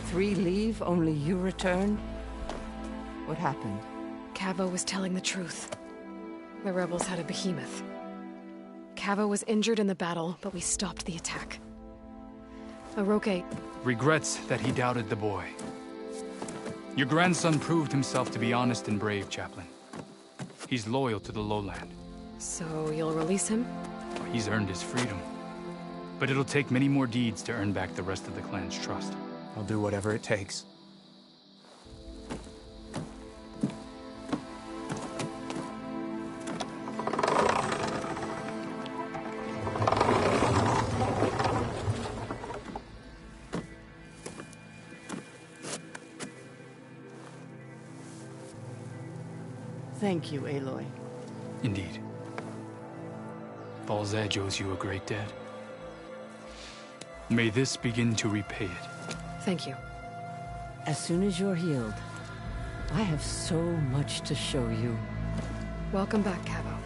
3 leave, only you return? What happened? Cavo was telling the truth. The rebels had a behemoth. Cavo was injured in the battle, but we stopped the attack. Oroke regrets that he doubted the boy. Your grandson proved himself to be honest and brave, Chaplain. He's loyal to the lowland. So you'll release him? He's earned his freedom. But it'll take many more deeds to earn back the rest of the clan's trust. I'll do whatever it takes. Thank you, Aloy. Indeed. Falls Edge owes you a great debt. May this begin to repay it. Thank you. As soon as you're healed, I have so much to show you. Welcome back, Cavo.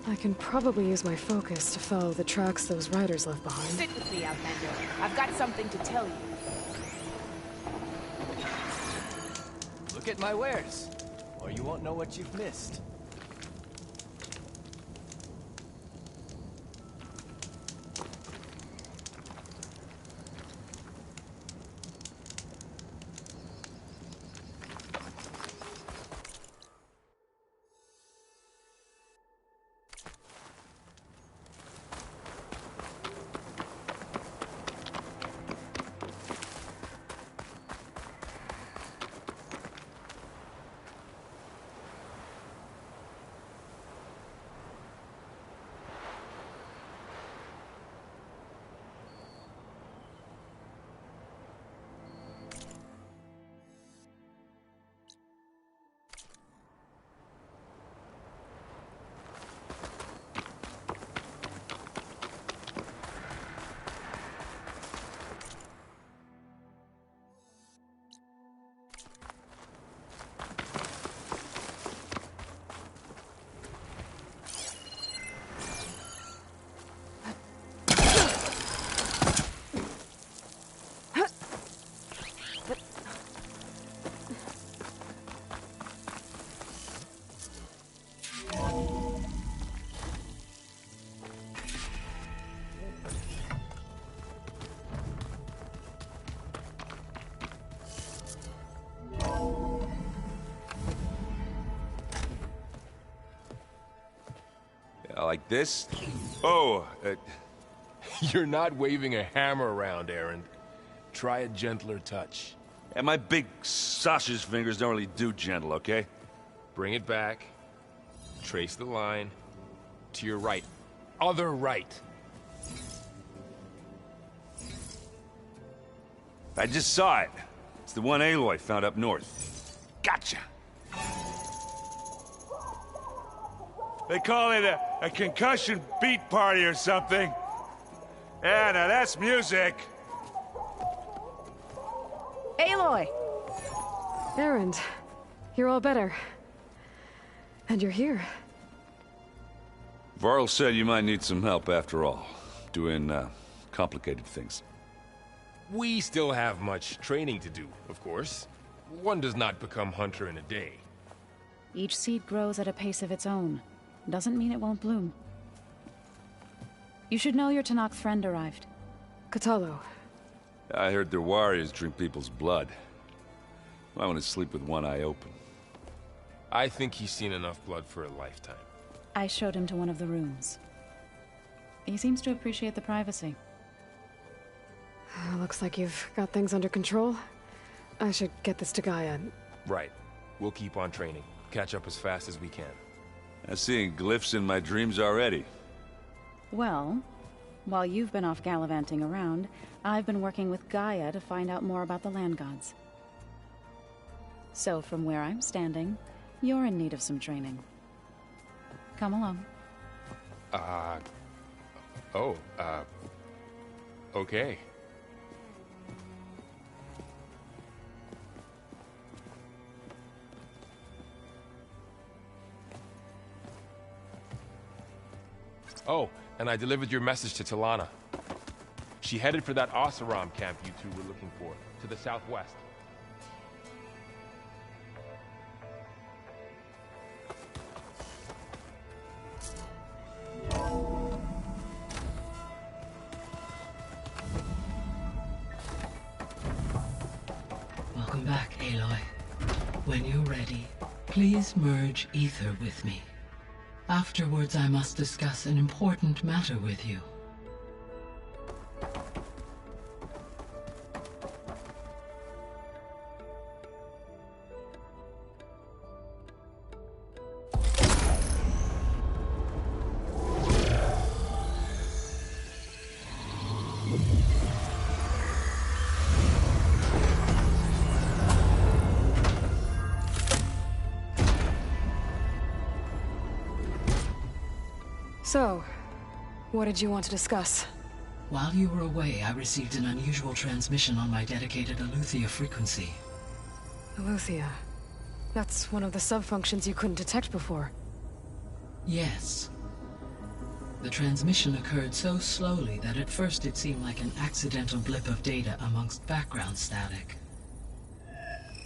I can probably use my focus to follow the tracks those riders left behind. Sit with me, Outlander. I've got something to tell you. Look at my wares, or you won't know what you've missed. Like this? Oh, You're not waving a hammer around, Aaron. Try a gentler touch. and my big sausage fingers don't really do gentle, okay? Bring it back. Trace the line. To your right. Other right. I just saw it. It's the one Aloy found up north. Gotcha! They call it a concussion beat party or something. Yeah, now that's music. Aloy! Erend, you're all better. And you're here. Varl said you might need some help after all. Doing, complicated things. We still have much training to do, of course. One does not become hunter in a day. Each seed grows at a pace of its own. Doesn't mean it won't bloom. You should know your Tanakh friend arrived. Katalo. I heard their warriors drink people's blood. I want to sleep with one eye open. I think he's seen enough blood for a lifetime. I showed him to one of the rooms. He seems to appreciate the privacy. Looks like you've got things under control. I should get this to Gaia. Right. We'll keep on training. Catch up as fast as we can. I'm seeing glyphs in my dreams already. Well, while you've been off gallivanting around, I've been working with Gaia to find out more about the land gods. So from where I'm standing, you're in need of some training. Come along. Okay. Oh, and I delivered your message to Talana. She headed for that Oseram camp you two were looking for, to the southwest. Welcome back, Aloy. When you're ready, please merge ether with me. Afterwards, I must discuss an important matter with you. So, what did you want to discuss? While you were away, I received an unusual transmission on my dedicated Aletheia frequency. Aletheia. That's one of the sub-functions you couldn't detect before. Yes. The transmission occurred so slowly that at first it seemed like an accidental blip of data amongst background static.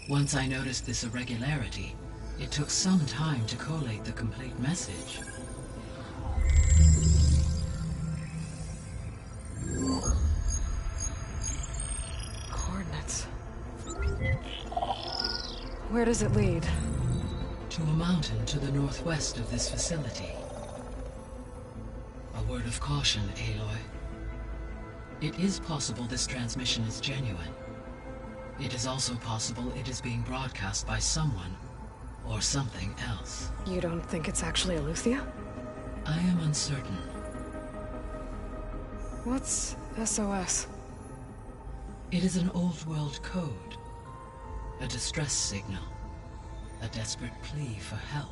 Once I noticed this irregularity, it took some time to collate the complete message. Coordinates. Where does it lead? To a mountain to the northwest of this facility. A word of caution, Aloy. It is possible this transmission is genuine. It is also possible it is being broadcast by someone or something else. You don't think it's actually Aletheia? I am uncertain. What's SOS? It is an old-world code. A distress signal. A desperate plea for help.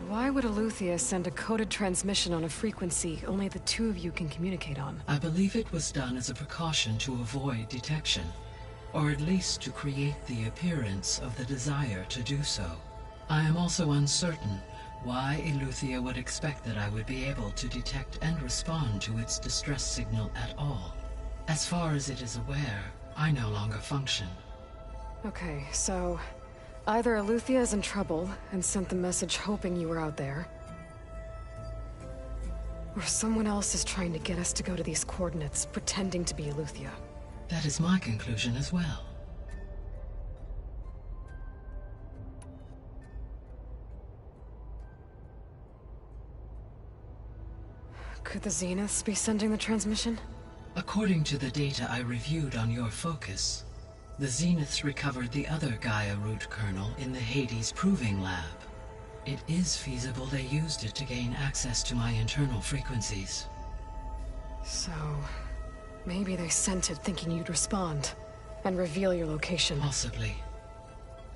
Why would Aletheia send a coded transmission on a frequency only the two of you can communicate on? I believe it was done as a precaution to avoid detection, or at least to create the appearance of the desire to do so. I am also uncertain why Aletheia would expect that I would be able to detect and respond to its distress signal at all. As far as it is aware, I no longer function. Okay, so either Aletheia is in trouble and sent the message hoping you were out there, or someone else is trying to get us to go to these coordinates, pretending to be Aletheia. That is my conclusion as well. Could the Zeniths be sending the transmission? According to the data I reviewed on your focus, the Zeniths recovered the other Gaia root kernel in the Hades Proving Lab. It is feasible they used it to gain access to my internal frequencies. So, maybe they sent it thinking you'd respond, and reveal your location. Possibly.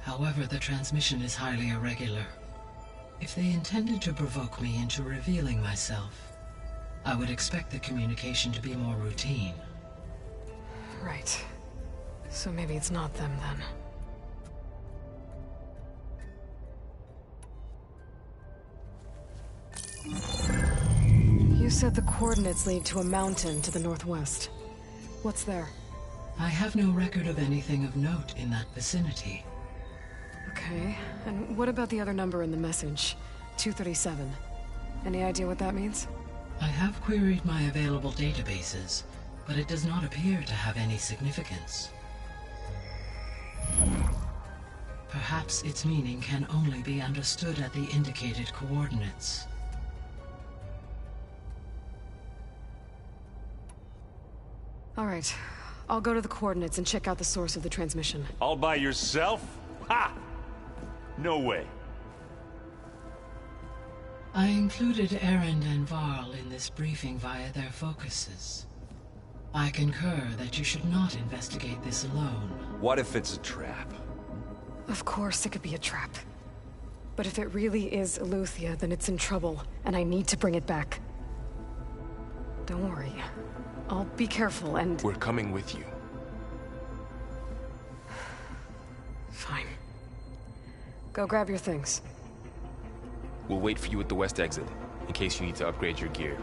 However, the transmission is highly irregular. If they intended to provoke me into revealing myself, I would expect the communication to be more routine. Right. So maybe it's not them, then. You said the coordinates lead to a mountain to the northwest. What's there? I have no record of anything of note in that vicinity. Okay, and what about the other number in the message? 237. Any idea what that means? I have queried my available databases, but it does not appear to have any significance. Perhaps its meaning can only be understood at the indicated coordinates. All right, I'll go to the coordinates and check out the source of the transmission. All by yourself? Ha! No way. I included Erend and Varl in this briefing via their focuses. I concur that you should not investigate this alone. What if it's a trap? Of course it could be a trap. But if it really is Aletheia, then it's in trouble, and I need to bring it back. Don't worry. I'll be careful and... We're coming with you. Fine. Go grab your things. We'll wait for you at the west exit, in case you need to upgrade your gear.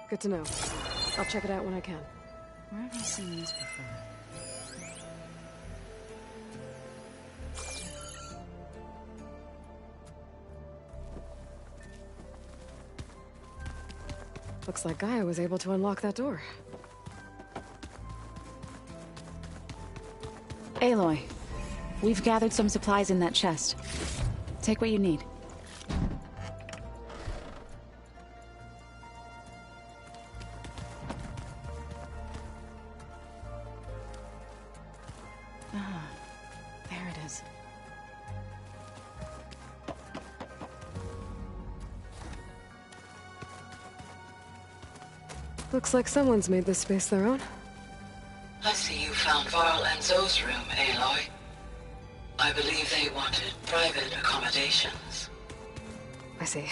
Good to know. I'll check it out when I can. Where have I seen this before? Looks like Gaia was able to unlock that door. Aloy, we've gathered some supplies in that chest. Take what you need. Looks like someone's made this space their own. I see you found Varl and Zoe's room, Aloy. I believe they wanted private accommodations. I see.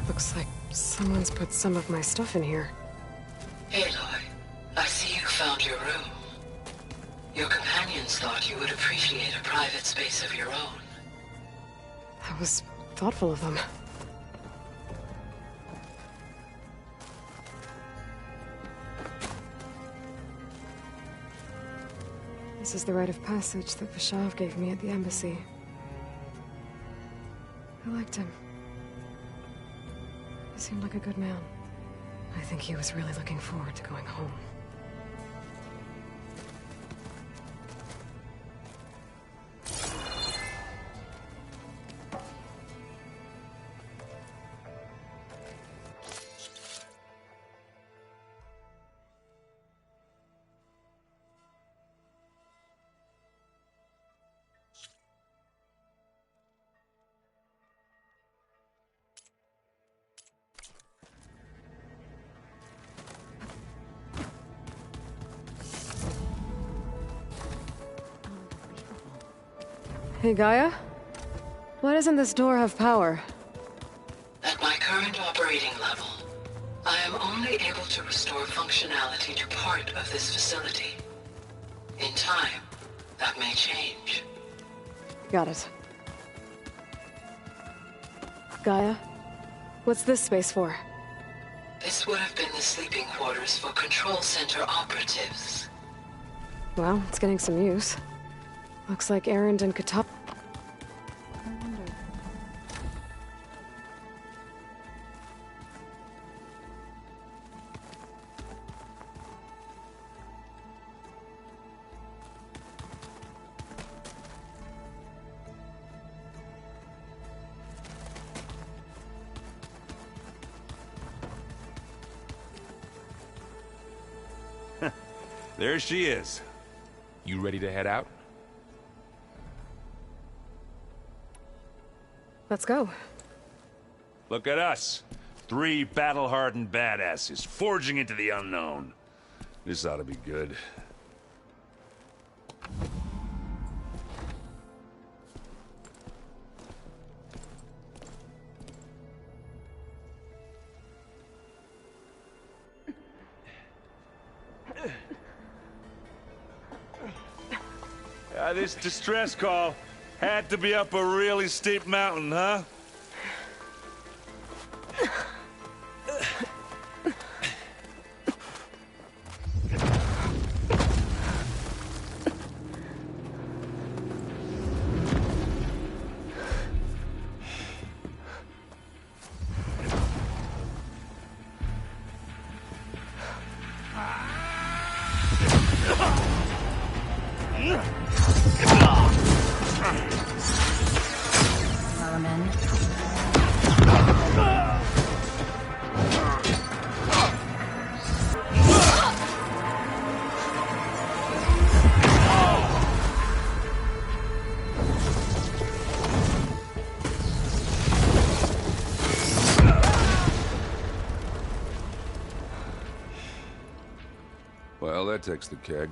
Looks like someone's put some of my stuff in here. Aloy, I see you found your room. Your companions thought you would appreciate a private space of your own. That was thoughtful of them. This is the rite of passage that Vashav gave me at the embassy. I liked him. He seemed like a good man. I think he was really looking forward to going home. Hey, Gaia? Why doesn't this door have power? At my current operating level, I am only able to restore functionality to part of this facility. In time, that may change. Got it. Gaia? What's this space for? This would have been the sleeping quarters for Control Center operatives. Well, it's getting some use. Looks like Erend and Kata... There she is. You ready to head out? Let's go. Look at us. 3 battle-hardened badasses forging into the unknown. This ought to be good. This distress call had to be up a really steep mountain, huh? Well, that takes the keg.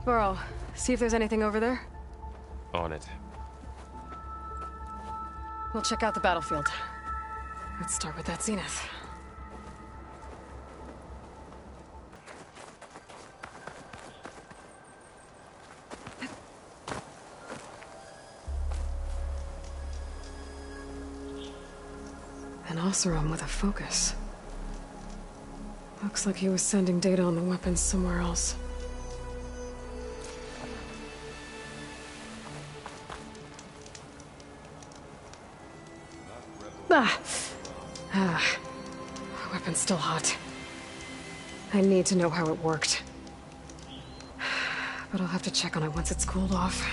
Burrow, see if there's anything over there. On it. We'll check out the battlefield. Let's start with that zenith. An Oseram with a focus. Looks like he was sending data on the weapons somewhere else. Weapon's still hot. I need to know how it worked. But I'll have to check on it once it's cooled off.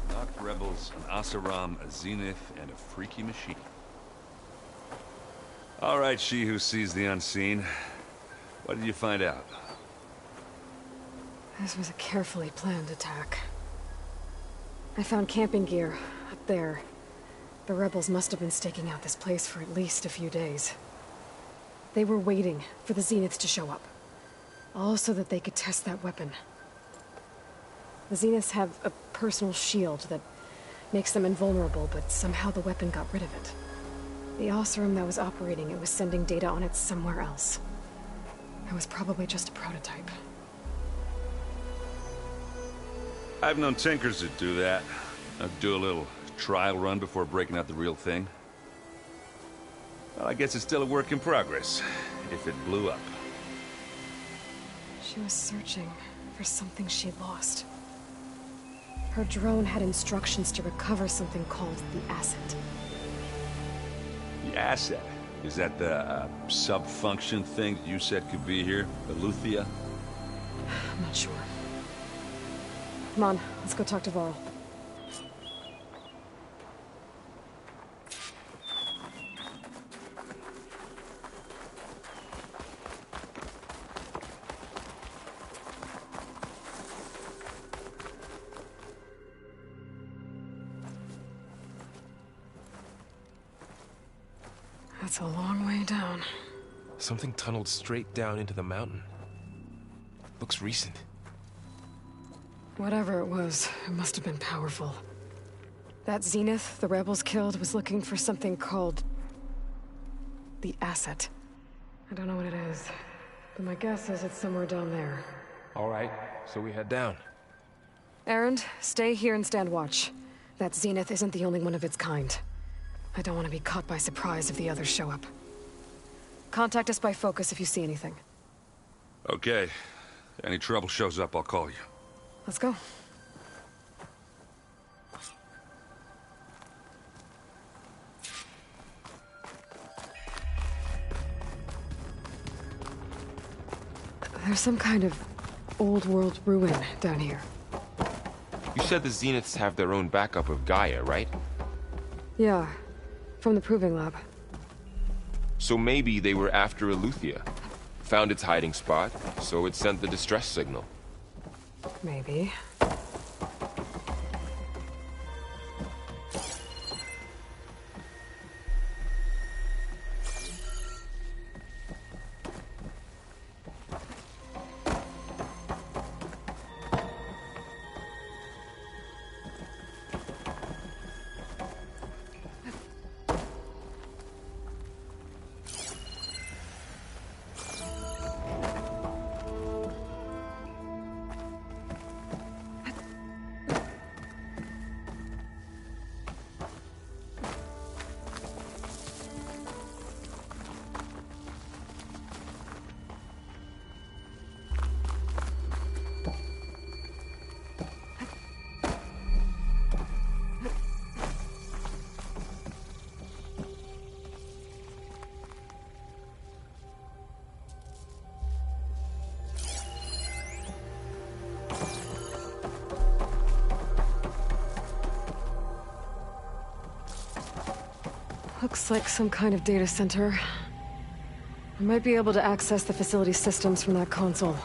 Knocked rebels, an Oseram, a zenith, and a freaky machine. All right, she who sees the unseen. What did you find out? This was a carefully planned attack. I found camping gear up there. The rebels must have been staking out this place for at least a few days. They were waiting for the zeniths to show up. All so that they could test that weapon. The zeniths have a personal shield that makes them invulnerable, but somehow the weapon got rid of it. The Oseram that was operating it was sending data on it somewhere else. It was probably just a prototype. I've known tinkers that do that. I'd do a little trial run before breaking out the real thing. Well, I guess it's still a work in progress, if it blew up. She was searching for something she lost. Her drone had instructions to recover something called the asset. The asset? Is that the sub-function thing that you said could be here? The Luthia? I'm not sure. Come on, let's go talk to Varl. That's a long way down. Something tunneled straight down into the mountain. Looks recent. Whatever it was, it must have been powerful. That Zenith the rebels killed was looking for something called the asset. I don't know what it is, but my guess is it's somewhere down there. All right, so we head down. Erend, stay here and stand watch. That Zenith isn't the only one of its kind. I don't want to be caught by surprise if the others show up. Contact us by focus if you see anything. Okay. Any trouble shows up, I'll call you. Let's go. There's some kind of old-world ruin down here. You said the Zeniths have their own backup of Gaia, right? Yeah, from the Proving Lab. So maybe they were after Aletheia. Found its hiding spot, so it sent the distress signal. Maybe. Looks like some kind of data center. I might be able to access the facility systems from that console.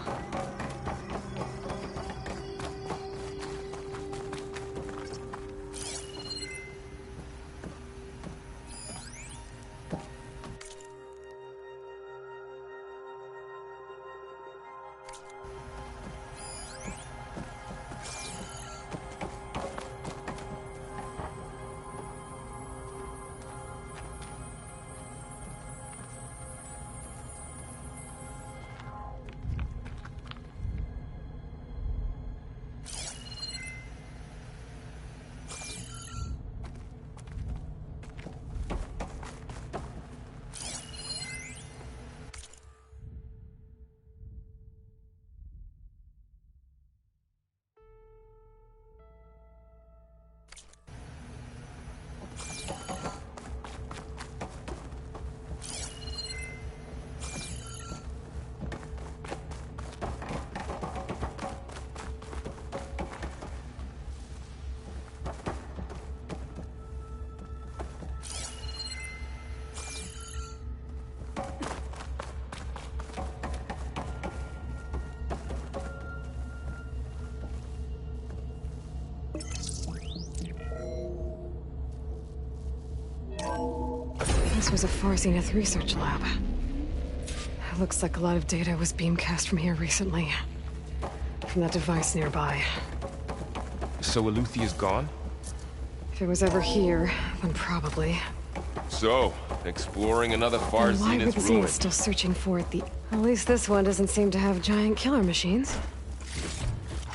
This was a Far Zenith research lab. It looks like a lot of data was beamcast from here recently. From that device nearby. So Aletheia is gone? If it was ever here, then probably. So, Exploring another far And why were zenith the ruin. Zeniths still searching for it? At least this one doesn't seem to have giant killer machines.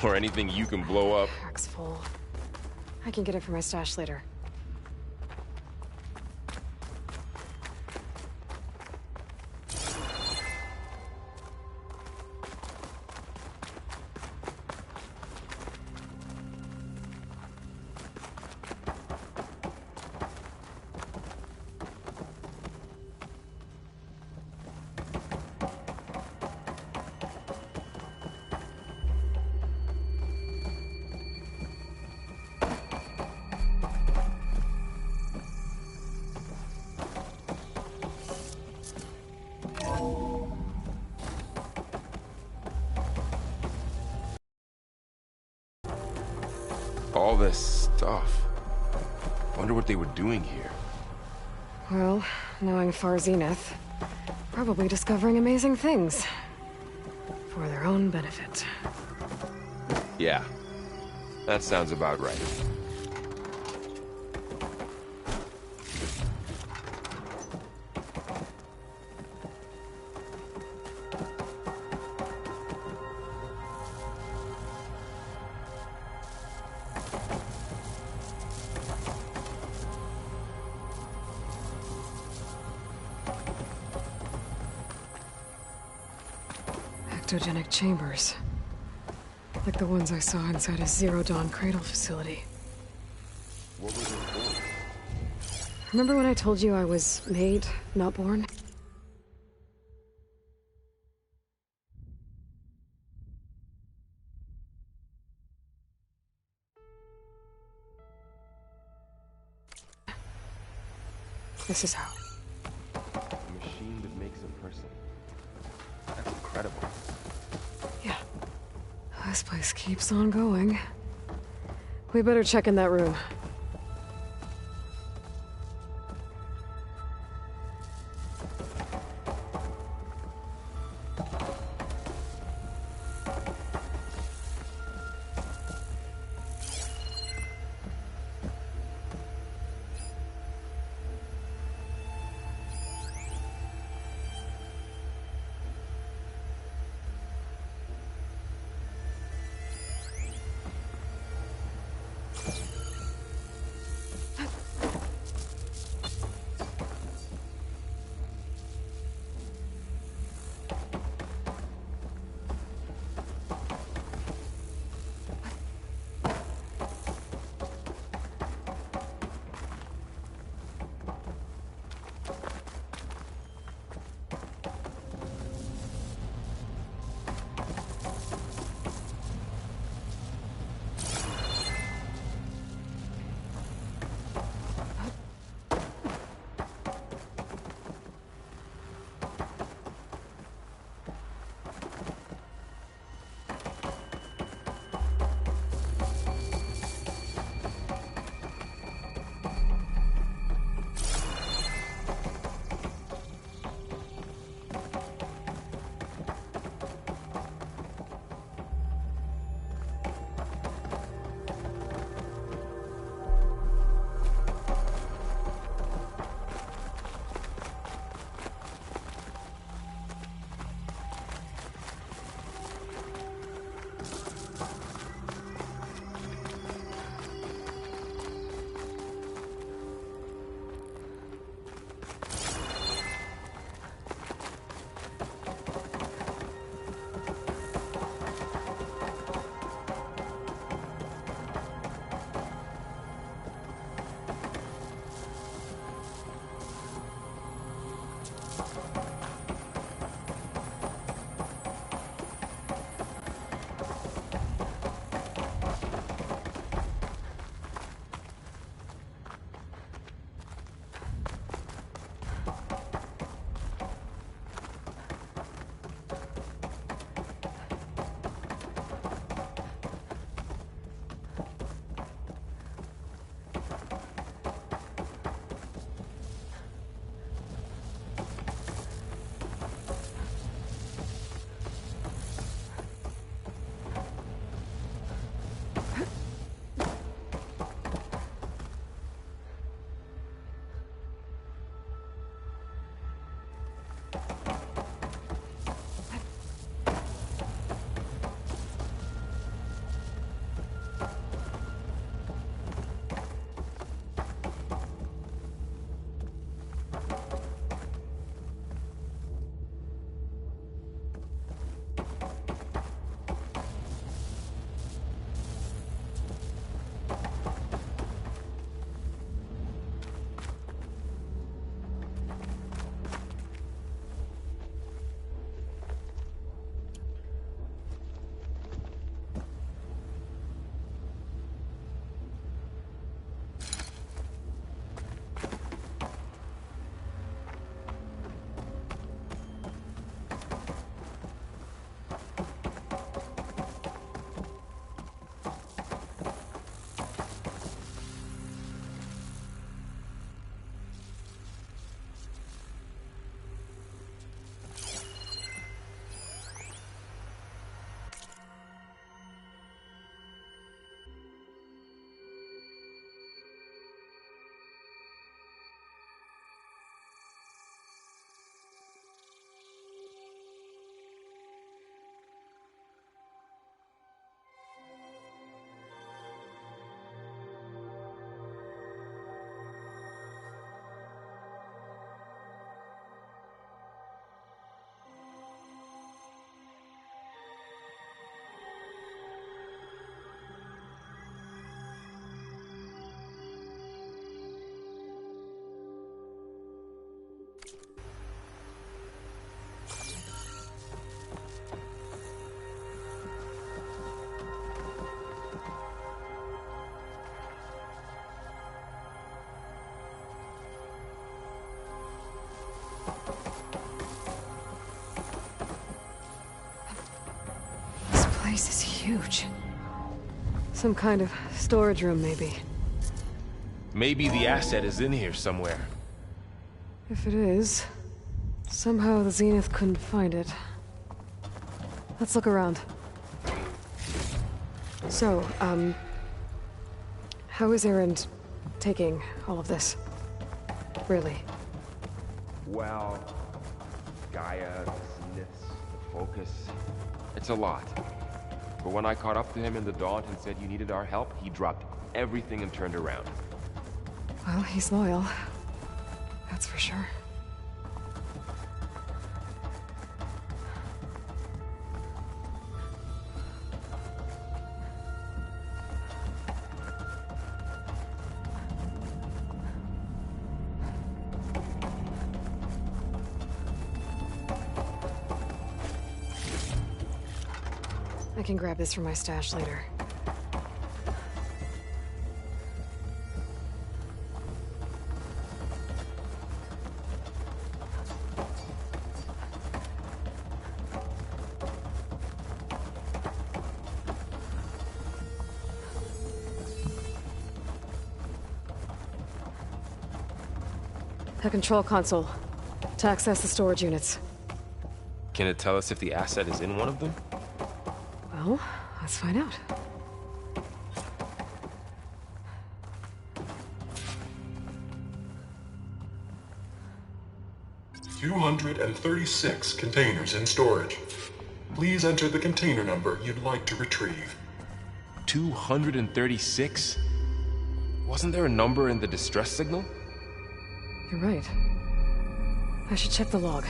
Or anything you can blow up. Pack's full. I can get it for my stash later. All this stuff. Wonder what they were doing here. Well, knowing Far Zenith, probably discovering amazing things. For their own benefit. Yeah, that sounds about right. Ectogenic chambers. Like the ones I saw inside a Zero Dawn cradle facility. What was it for? Remember when I told you I was made, not born? This is how. A machine that makes a person. That's incredible. Yeah. This place keeps on going. We better check in that room. place is huge. Some kind of storage room, maybe. Maybe the asset is in here somewhere. If it is, somehow the Zenith couldn't find it. Let's look around. So, how is Erend taking all of this? Really? Well, Gaia, the Zeniths, the Focus. It's a lot. But when I caught up to him in the Daunt and said you needed our help, he dropped everything and turned around. Well, he's loyal. That's for sure. I can grab this from my stash later. A control console to access the storage units. Can it tell us if the asset is in one of them? Well, let's find out. "236 containers in storage. Please enter the container number you'd like to retrieve." 236? Wasn't there a number in the distress signal? You're right. I should check the log.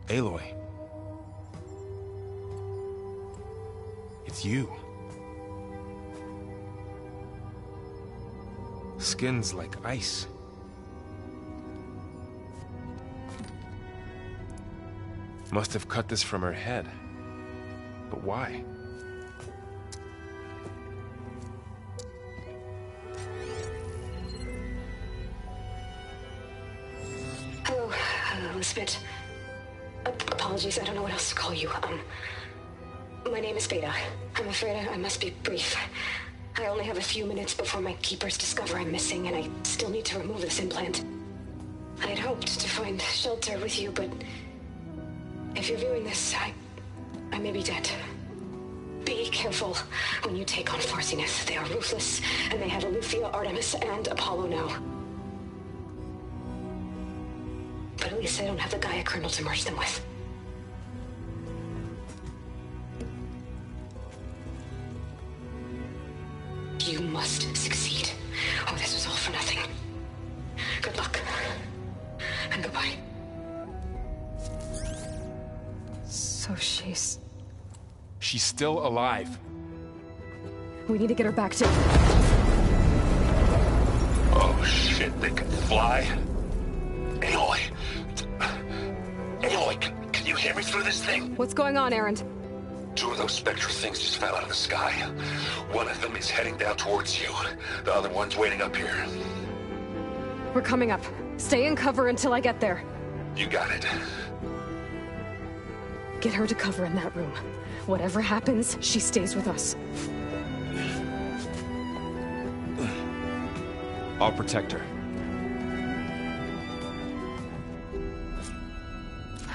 Aloy. It's you. Skin's like ice. Must have cut this from her head. But why? Hello, Elizabeth. Apologies, I don't know what else to call you. My name is Beta. I'm afraid I must be brief. I only have a few minutes before my keepers discover I'm missing, and I still need to remove this implant. I had hoped to find shelter with you, but if you're viewing this, I may be dead. Be careful when you take on Farsiness. They are ruthless, and they have Aletheia, Artemis, and Apollo now. But at least I don't have the Gaia kernel to merge them with. You must succeed. Oh, this was all for nothing. Good luck. And goodbye. So she's still alive. We need to get her back to... Oh shit, they can fly? Aloy! Aloy, can you hear me through this thing? What's going on, Erend? 2 of those spectral things just fell out of the sky. One of them is heading down towards you. The other one's waiting up here. We're coming up. Stay in cover until I get there. You got it. Get her to cover in that room. Whatever happens, she stays with us. I'll protect her.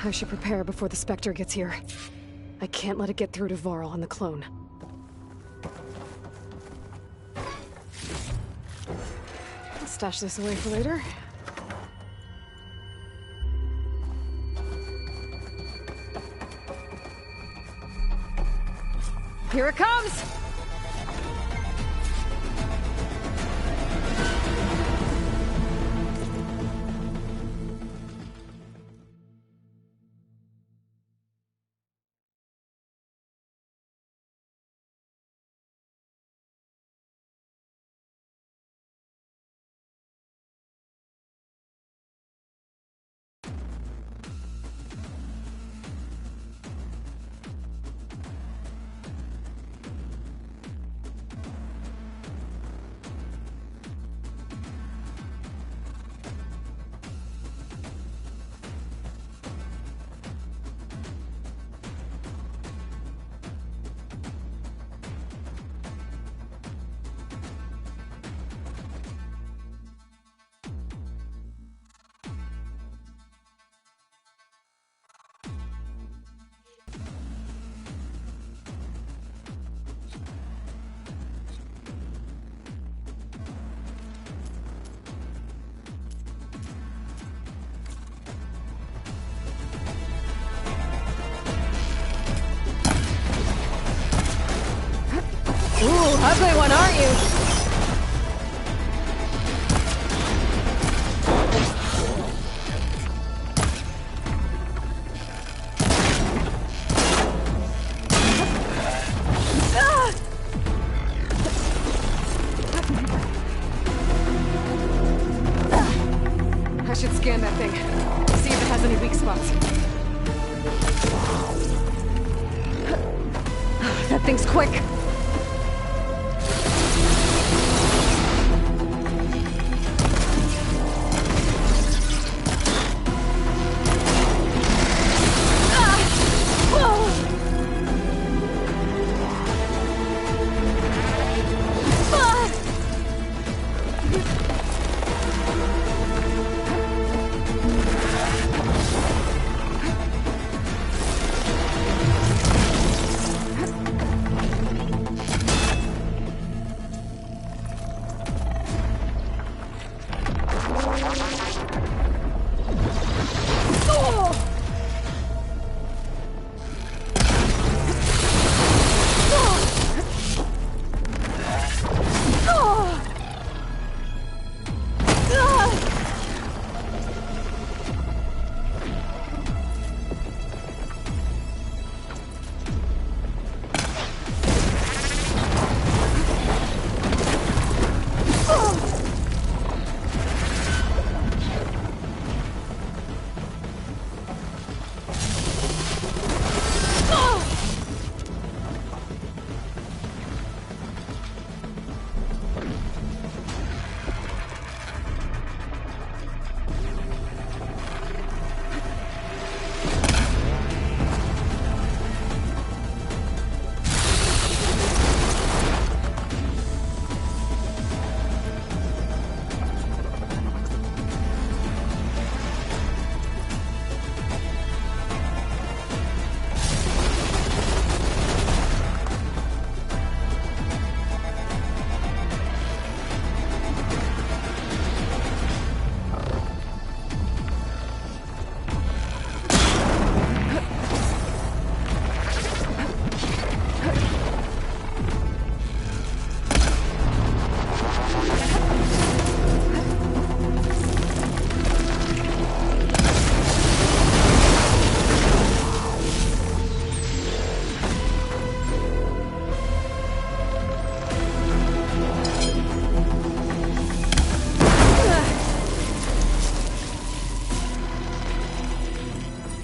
I should prepare before the Spectre gets here. I can't let it get through to Varl and the clone. I'll stash this away for later. Here it comes! Ooh, ugly one, aren't you? I should scan that thing. See if it has any weak spots. That thing's quick.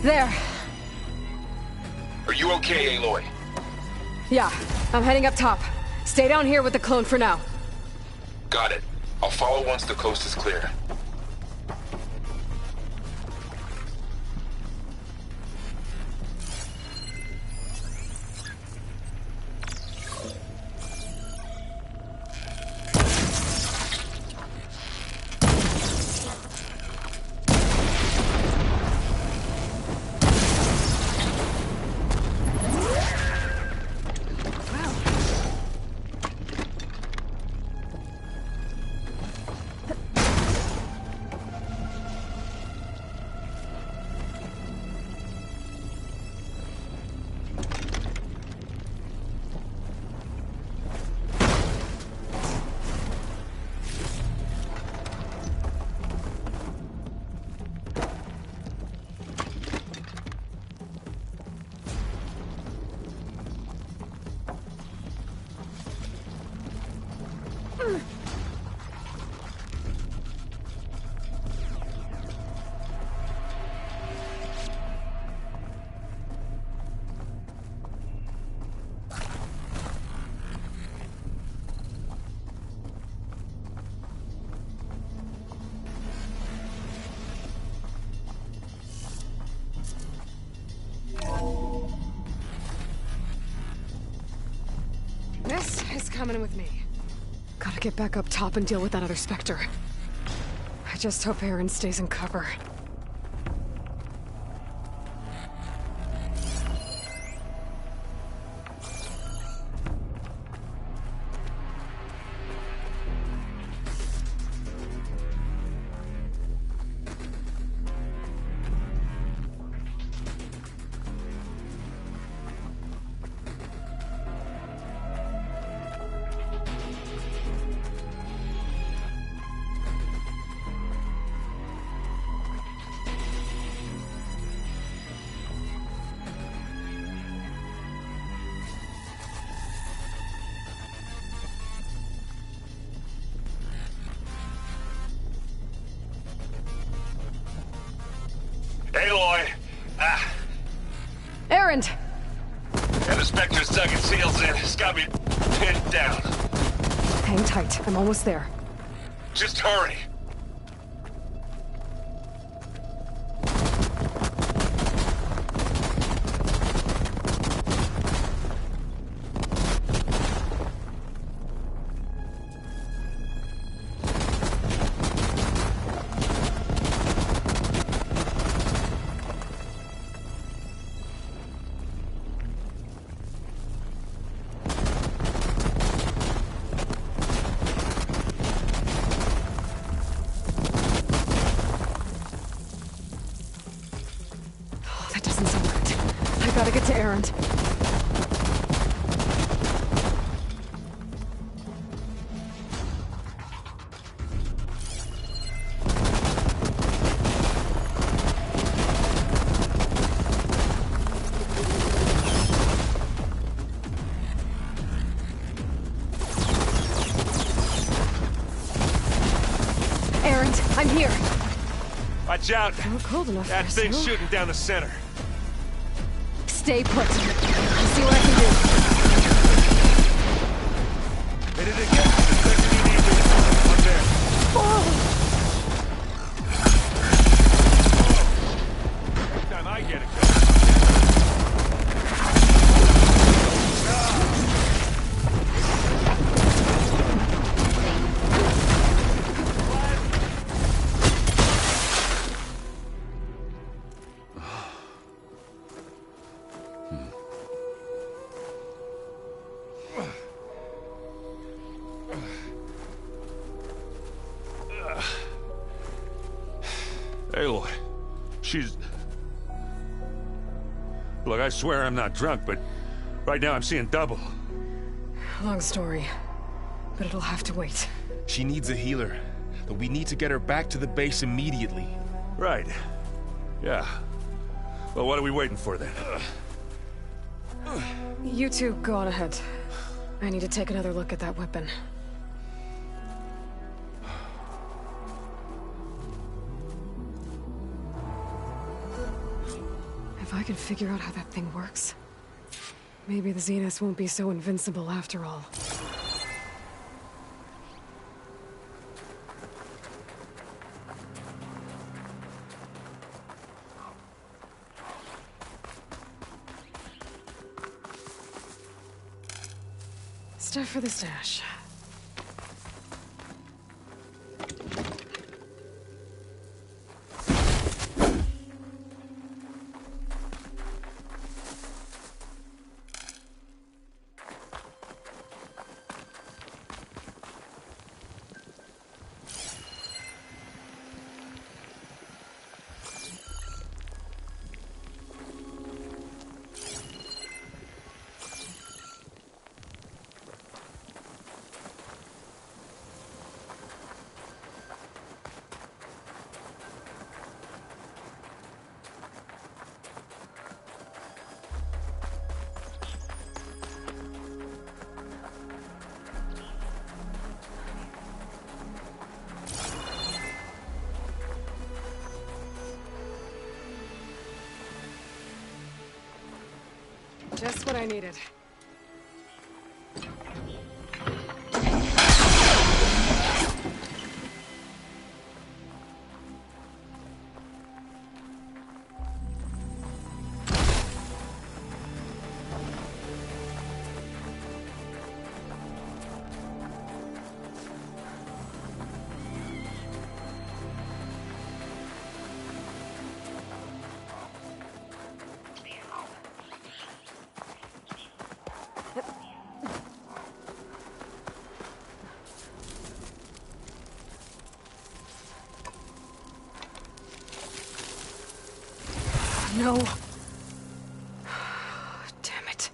There. Are you okay, Aloy? Yeah, I'm heading up top. Stay down here with the clone for now. Got it. I'll follow once the coast is clear. This is coming with me. Gotta get back up top and deal with that other Spectre. I just hope Aaron stays in cover. Aloy! Aaron! Yeah, the Spectre's dug its heels in. It's got me pinned down. Hang tight. I'm almost there. Just hurry. Gotta get to Aaron. Aaron, I'm here. Watch out. Not cold enough. That thing's shooting down the center. Stay put. I'll see what I can do. Hit it again. There's you need to. Up there. Every time I get it going. Aloy, she's... Look, I swear I'm not drunk, but right now I'm seeing double. Long story, but it'll have to wait. She needs a healer, but we need to get her back to the base immediately. Right. Yeah. Well, what are we waiting for then? You two go on ahead. I need to take another look at that weapon. I can figure out how that thing works, maybe the Zenith won't be so invincible after all. Stuff for the stash. Just what I needed. No. Damn it.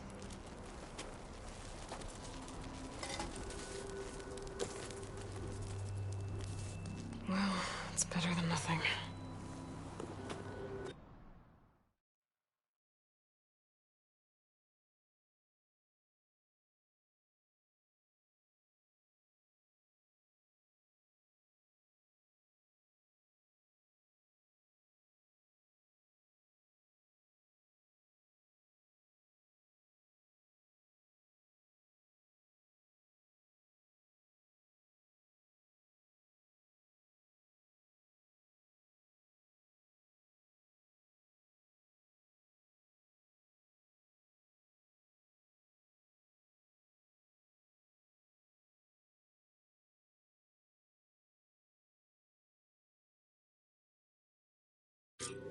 Well, it's better than nothing.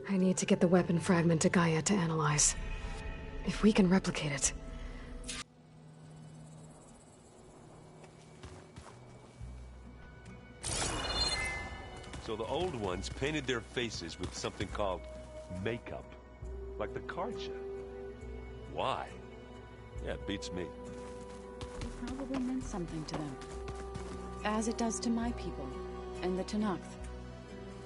I need to get the weapon fragment to Gaia to analyze. If we can replicate it. So the old ones painted their faces with something called makeup. Like the card show. Why? Yeah, it beats me. It probably meant something to them. As it does to my people, and the Tenakth.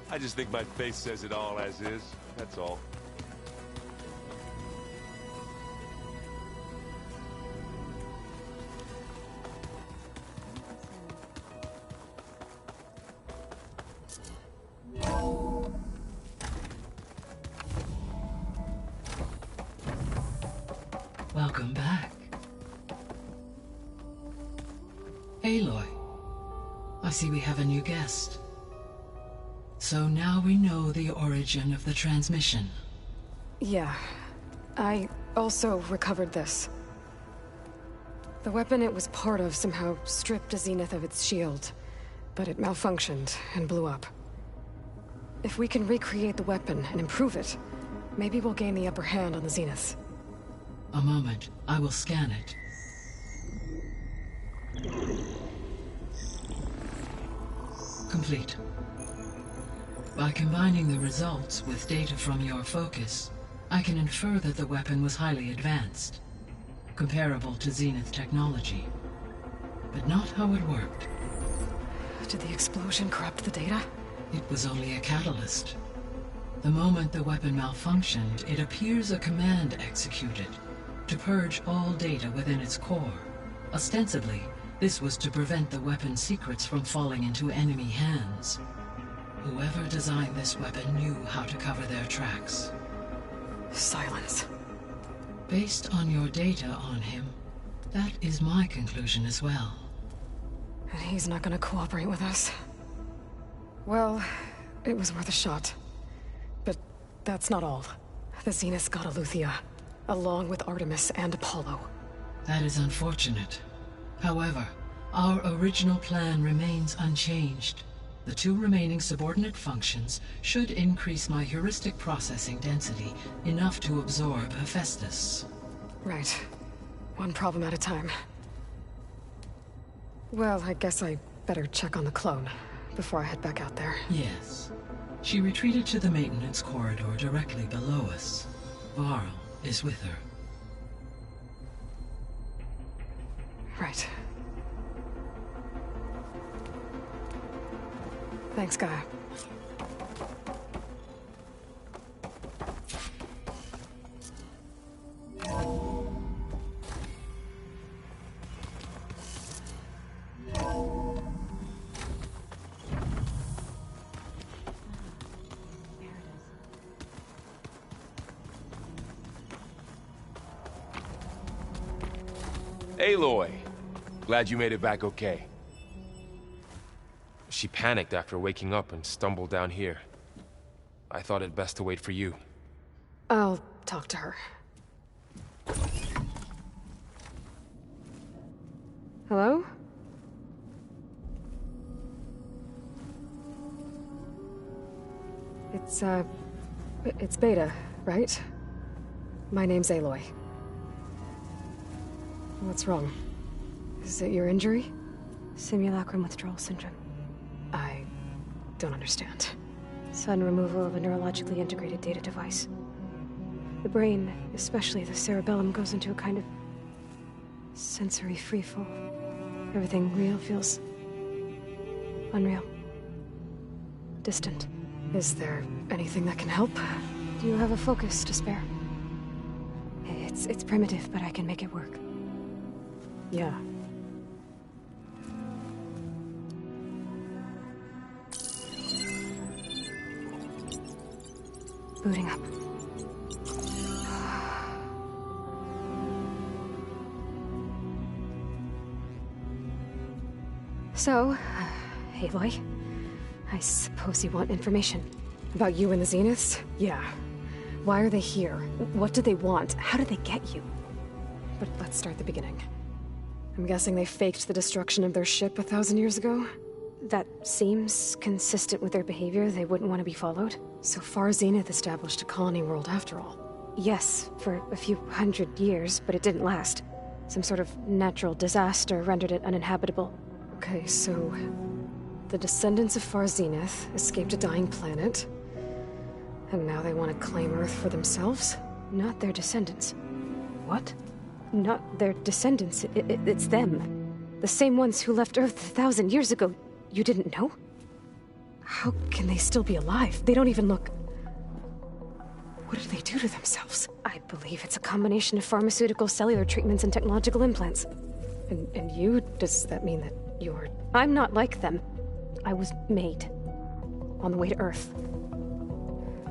I just think my face says it all as is, that's all. Welcome back. Aloy, I see we have a new guest. So now we know the origin of the transmission. Yeah. I also recovered this. The weapon it was part of somehow stripped a Zenith of its shield, but it malfunctioned and blew up. If we can recreate the weapon and improve it, maybe we'll gain the upper hand on the Zeniths. A moment, I will scan it. Complete. By combining the results with data from your focus, I can infer that the weapon was highly advanced, comparable to Zenith technology, but not how it worked. Did the explosion corrupt the data? It was only a catalyst. The moment the weapon malfunctioned, it appears a command executed to purge all data within its core. Ostensibly, this was to prevent the weapon's secrets from falling into enemy hands. Whoever designed this weapon knew how to cover their tracks. Silence. Based on your data on him, that is my conclusion as well. And he's not gonna cooperate with us. Well, it was worth a shot. But that's not all. The Zeniths got Aletheia, along with Artemis and Apollo. That is unfortunate. However, our original plan remains unchanged. The 2 remaining subordinate functions should increase my heuristic processing density enough to absorb Hephaestus. Right. One problem at a time. Well, I guess I better check on the clone before I head back out there. Yes. She retreated to the maintenance corridor directly below us. Varl is with her. Right. Thanks, Gaia. Aloy! Glad you made it back okay. She panicked after waking up and stumbled down here. I thought it best to wait for you. I'll talk to her. Hello? It's Beta, right? My name's Aloy. What's wrong? Is it your injury? Simulacrum withdrawal syndrome. I don't understand. Sudden removal of a neurologically integrated data device. The brain, especially the cerebellum, goes into a kind of sensory freefall. Everything real feels unreal. Distant. Is there anything that can help? Do you have a focus to spare? It's primitive, but I can make it work. Yeah. Booting up. So, Aloy, I suppose you want information. About you and the Zeniths? Yeah. Why are they here? What do they want? How did they get you? But let's start at the beginning. I'm guessing they faked the destruction of their ship 1,000 years ago? That seems consistent with their behavior. They wouldn't want to be followed. So far, Zenith established a colony world after all. Yes, for a few hundred years, but it didn't last. Some sort of natural disaster rendered it uninhabitable. Okay, so the descendants of Far Zenith escaped a dying planet, and now they want to claim Earth for themselves? Not their descendants. What? Not their descendants. It's them. The same ones who left Earth 1,000 years ago. You didn't know? How can they still be alive? They don't even look... What did they do to themselves? I believe it's a combination of pharmaceutical, cellular treatments, and technological implants. And you? Does that mean that you're... I'm not like them. I was made. On the way to Earth.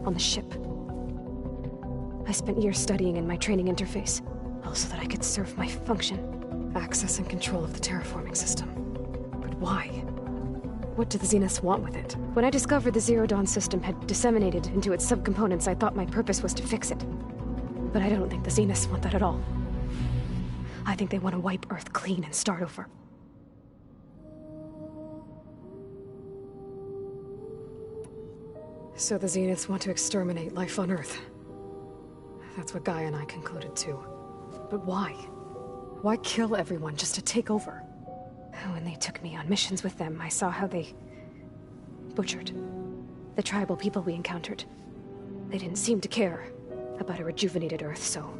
On the ship. I spent years studying in my training interface, all so that I could serve my function. Access and control of the terraforming system. But why? What do the Zeniths want with it? When I discovered the Zero Dawn system had disseminated into its subcomponents, I thought my purpose was to fix it. But I don't think the Zeniths want that at all. I think they want to wipe Earth clean and start over. So the Zeniths want to exterminate life on Earth. That's what Gaia and I concluded too. But why? Why kill everyone just to take over? When they took me on missions with them, I saw how they butchered the tribal people we encountered. They didn't seem to care about a rejuvenated Earth, so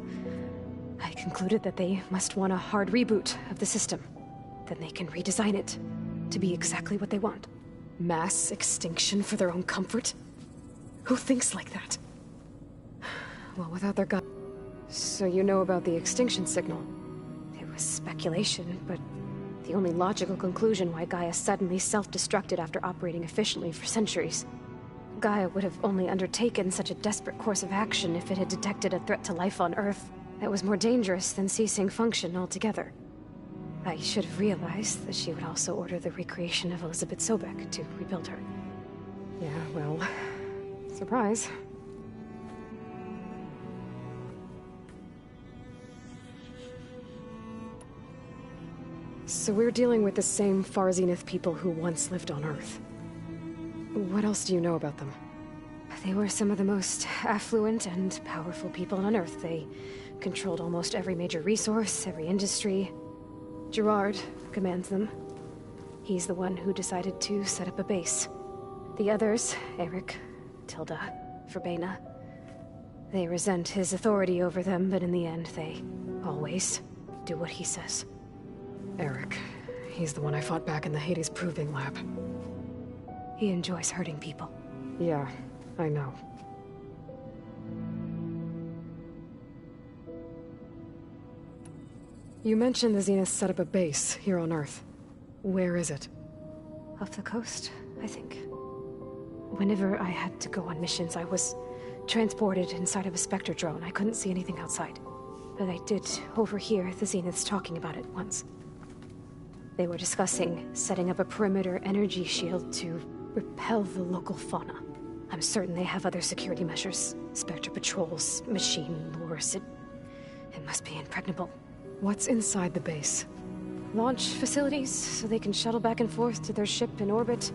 I concluded that they must want a hard reboot of the system. Then they can redesign it to be exactly what they want. Mass extinction for their own comfort? Who thinks like that? Well, without their god... So you know about the extinction signal? It was speculation, but the only logical conclusion why Gaia suddenly self-destructed after operating efficiently for centuries. Gaia would have only undertaken such a desperate course of action if it had detected a threat to life on Earth that was more dangerous than ceasing function altogether. I should have realized that she would also order the recreation of Elizabeth Sobek to rebuild her. Yeah, well, surprise. So we're dealing with the same Far Zenith people who once lived on Earth. What else do you know about them? They were some of the most affluent and powerful people on Earth. They controlled almost every major resource, every industry. Gerard commands them. He's the one who decided to set up a base. The others, Eric, Tilda, Verbena, they resent his authority over them, but in the end, they always do what he says. Eric. He's the one I fought back in the Hades Proving Lab. He enjoys hurting people. Yeah, I know. You mentioned the Zenith set up a base here on Earth. Where is it? Off the coast, I think. Whenever I had to go on missions, I was transported inside of a Spectre drone. I couldn't see anything outside. But I did overhear the Zeniths talking about it once. They were discussing setting up a perimeter energy shield to repel the local fauna. I'm certain they have other security measures. Spectre patrols, machine lures. It must be impregnable. What's inside the base? Launch facilities, so they can shuttle back and forth to their ship in orbit.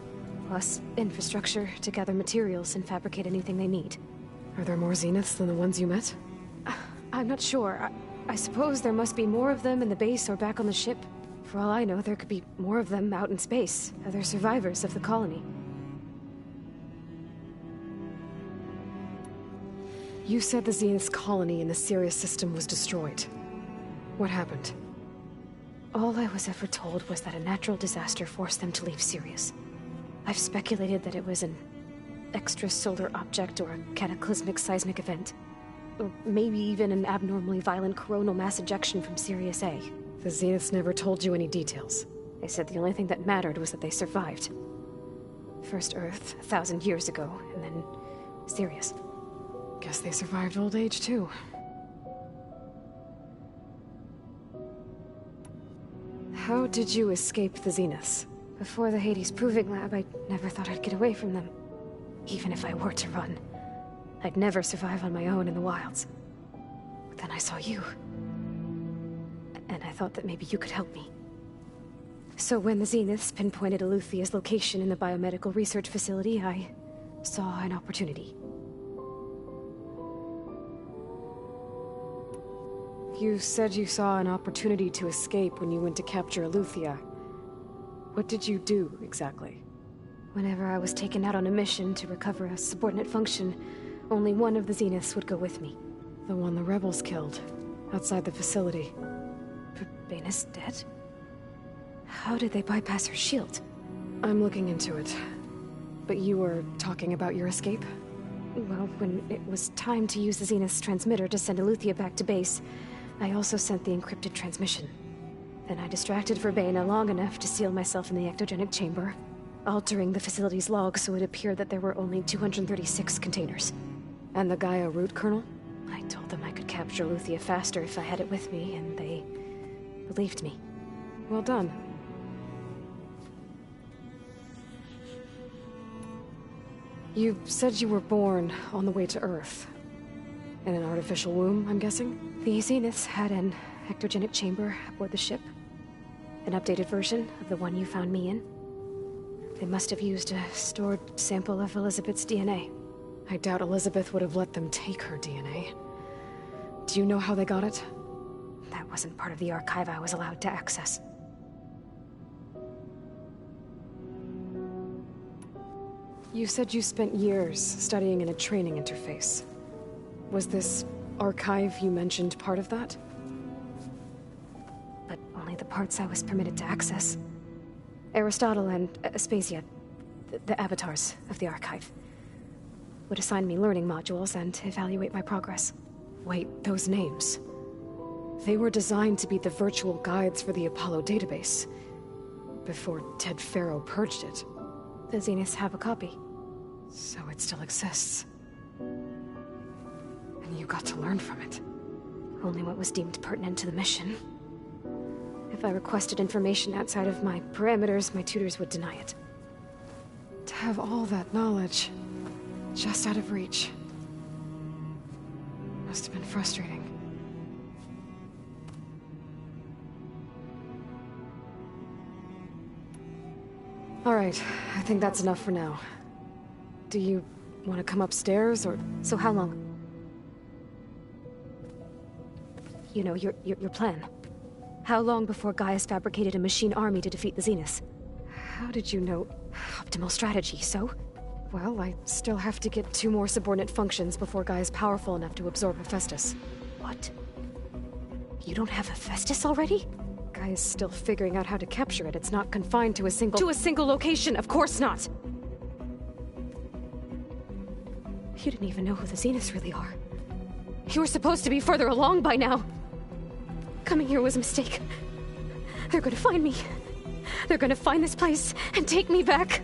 Plus infrastructure to gather materials and fabricate anything they need. Are there more Zeniths than the ones you met? I'm not sure. I suppose there must be more of them in the base or back on the ship. For all I know, there could be more of them out in space, other survivors of the colony. You said the Zenith's colony in the Sirius system was destroyed. What happened? All I was ever told was that a natural disaster forced them to leave Sirius. I've speculated that it was an extrasolar object or a cataclysmic seismic event. Or maybe even an abnormally violent coronal mass ejection from Sirius A. The Zeniths never told you any details. They said the only thing that mattered was that they survived. First Earth, 1,000 years ago, and then Sirius. Guess they survived old age, too. How did you escape the Zeniths? Before the Hades Proving Lab, I never thought I'd get away from them. Even if I were to run, I'd never survive on my own in the wilds. But then I saw you. And I thought that maybe you could help me. So when the Zeniths pinpointed Eluthia's location in the biomedical research facility, I saw an opportunity. You said you saw an opportunity to escape when you went to capture Eluthia. What did you do, exactly? Whenever I was taken out on a mission to recover a subordinate function, only one of the Zeniths would go with me. The one the rebels killed, outside the facility. Verbena's dead? How did they bypass her shield? I'm looking into it. But you were talking about your escape? Well, when it was time to use the Zenith's transmitter to send Eluthia back to base, I also sent the encrypted transmission. Then I distracted Verbena long enough to seal myself in the ectogenic chamber, altering the facility's log so it appeared that there were only 236 containers. And the Gaia root kernel? I told them I could capture Eluthia faster if I had it with me, and they believed me. Well done. You said you were born on the way to Earth. In an artificial womb, I'm guessing? The Zeniths had an ectogenic chamber aboard the ship. An updated version of the one you found me in. They must have used a stored sample of Elizabeth's DNA. I doubt Elizabeth would have let them take her DNA. Do you know how they got it? That wasn't part of the archive I was allowed to access. You said you spent years studying in a training interface. Was this archive you mentioned part of that? But only the parts I was permitted to access. Aristotle and Aspasia, the avatars of the archive, would assign me learning modules and evaluate my progress. Wait, those names. They were designed to be the virtual guides for the Apollo database, before Ted Farrow purged it. The Zeniths have a copy. So it still exists. And you got to learn from it. Only what was deemed pertinent to the mission. If I requested information outside of my parameters, my tutors would deny it. To have all that knowledge, just out of reach. Must have been frustrating. All right, I think that's enough for now. Do you want to come upstairs, or... So how long? You know, your plan. How long before Gaia's fabricated a machine army to defeat the Zeniths? How did you know? Optimal strategy, so? Well, I still have to get 2 more subordinate functions before Gaia's powerful enough to absorb Hephaestus. What? You don't have Hephaestus already? Gaia's still figuring out how to capture it. It's not confined to a single... To a single location! Of course not! You didn't even know who the Zeniths really are. You were supposed to be further along by now! Coming here was a mistake. They're gonna find me. They're gonna find this place and take me back.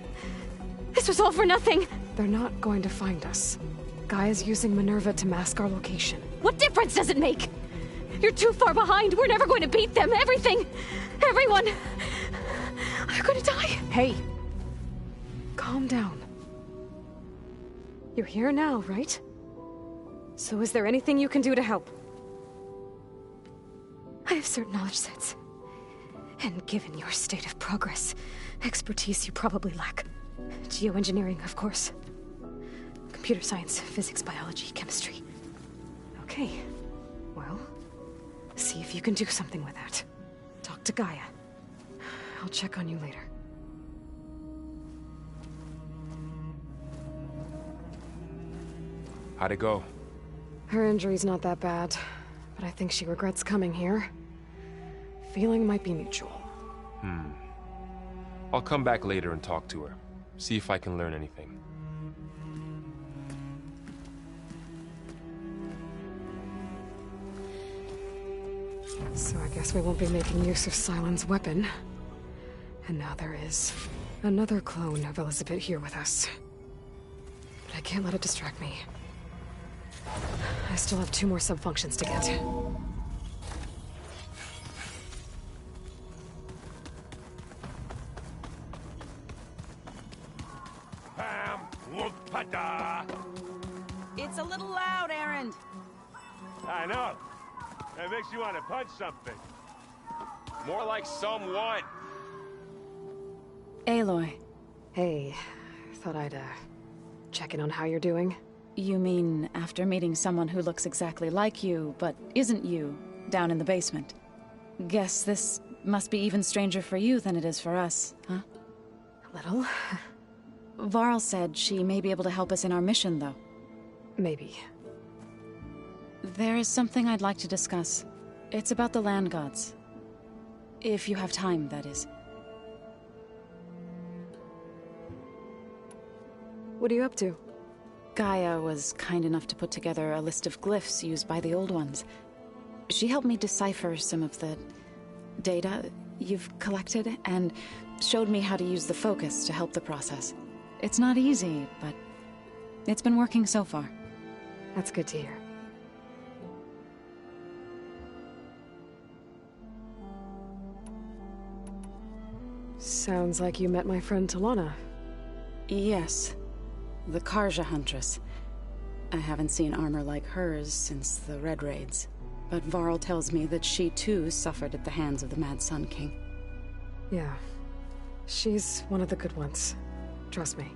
This was all for nothing. They're not going to find us. Gaia's using Minerva to mask our location. What difference does it make? You're too far behind. We're never going to beat them. Everything. Everyone. They're gonna die. Hey. Calm down. You're here now, right? So is there anything you can do to help? I have certain knowledge sets. And given your state of progress, expertise you probably lack. Geoengineering, of course. Computer science, physics, biology, chemistry. Okay. Well, see if you can do something with that. Talk to Gaia. I'll check on you later. How'd it go? Her injury's not that bad, but I think she regrets coming here. Feeling might be mutual. I'll come back later and talk to her. See if I can learn anything. So I guess we won't be making use of Sylens' weapon. And now there is another clone of Elizabeth here with us. But I can't let it distract me. I still have 2 more sub-functions to get. It's a little loud, Erend. I know. That makes you want to punch something. More like someone. Aloy. Hey, thought I'd, check in on how you're doing. You mean after meeting someone who looks exactly like you, but isn't you, down in the basement? Guess this must be even stranger for you than it is for us, huh? A little. Varl said she may be able to help us in our mission, though. Maybe. There is something I'd like to discuss. It's about the land gods. If you have time, that is. What are you up to? Gaia was kind enough to put together a list of glyphs used by the Old Ones. She helped me decipher some of the data you've collected, and showed me how to use the focus to help the process. It's not easy, but it's been working so far. That's good to hear. Sounds like you met my friend Talana. Yes. The Karja huntress. I haven't seen armor like hers since the Red Raids, but Varl tells me that she too suffered at the hands of the Mad Sun King. Yeah. She's one of the good ones. Trust me.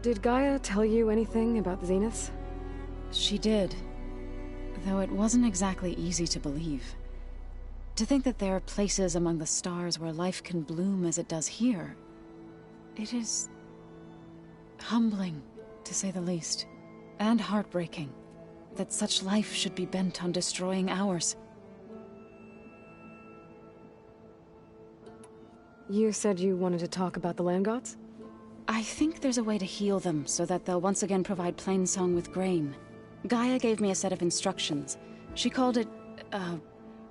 Did Gaia tell you anything about the Zeniths? She did. Though it wasn't exactly easy to believe. To think that there are places among the stars where life can bloom as it does here. It is humbling, to say the least. And heartbreaking. That such life should be bent on destroying ours. You said you wanted to talk about the land gods? I think there's a way to heal them so that they'll once again provide Plainsong with grain. Gaia gave me a set of instructions. She called it,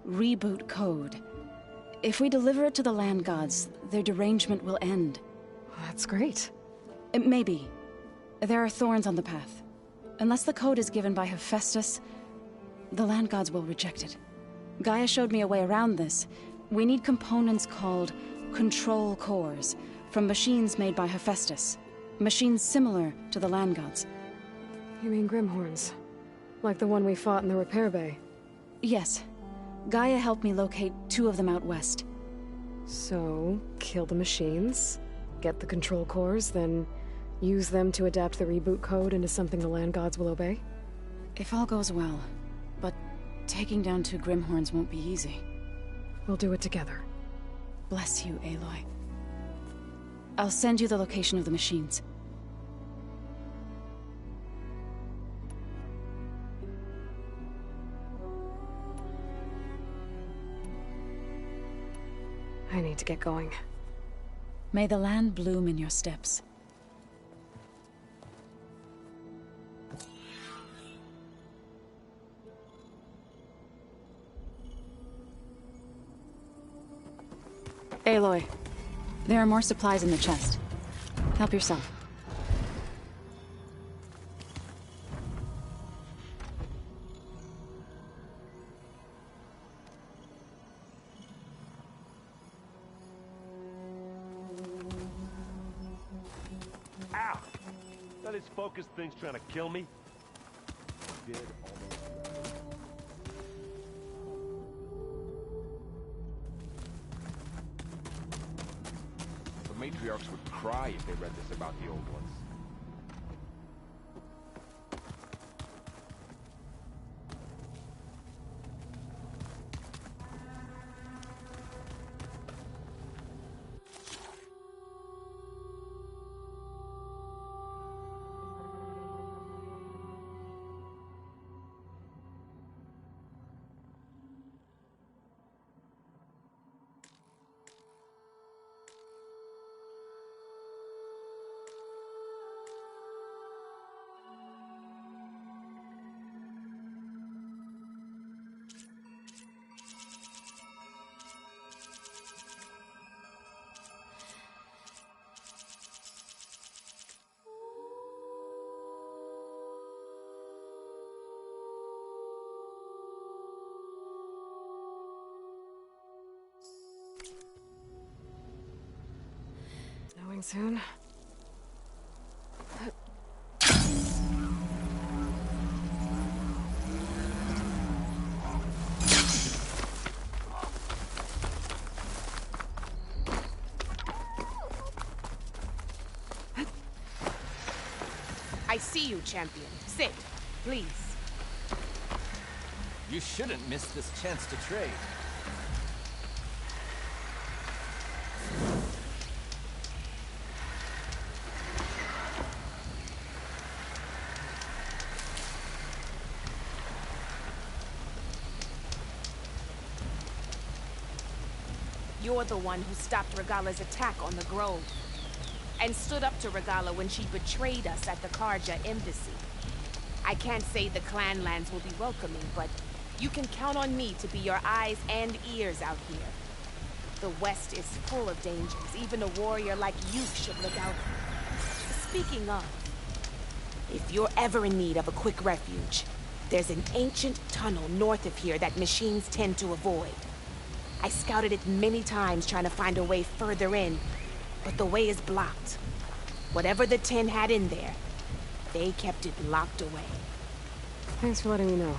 reboot code. If we deliver it to the land gods, their derangement will end. That's great. Maybe. There are thorns on the path. Unless the code is given by Hephaestus, the land gods will reject it. Gaia showed me a way around this. We need components called control cores, from machines made by Hephaestus. Machines similar to the land gods. You mean Grimhorns? Like the one we fought in the repair bay? Yes. Gaia helped me locate 2 of them out west. So, kill the machines, get the control cores, then use them to adapt the reboot code into something the land gods will obey? If all goes well. But taking down 2 Grimhorns won't be easy. We'll do it together. Bless you, Aloy. I'll send you the location of the machines. I need to get going. May the land bloom in your steps. Aloy, there are more supplies in the chest. Help yourself. Ow! That his focus thing's trying to kill me? Did The matriarchs would cry if they read this about the old ones. Snowing soon. I see you, champion. Sit, please. You shouldn't miss this chance to trade. You're the one who stopped Regala's attack on the Grove. And stood up to Regala when she betrayed us at the Karja embassy. I can't say the clan lands will be welcoming, but you can count on me to be your eyes and ears out here. The West is full of dangers. Even a warrior like you should look out for. Speaking of, if you're ever in need of a quick refuge, there's an ancient tunnel north of here that machines tend to avoid. I scouted it many times trying to find a way further in, but the way is blocked. Whatever the 10 had in there, they kept it locked away. Thanks for letting me know.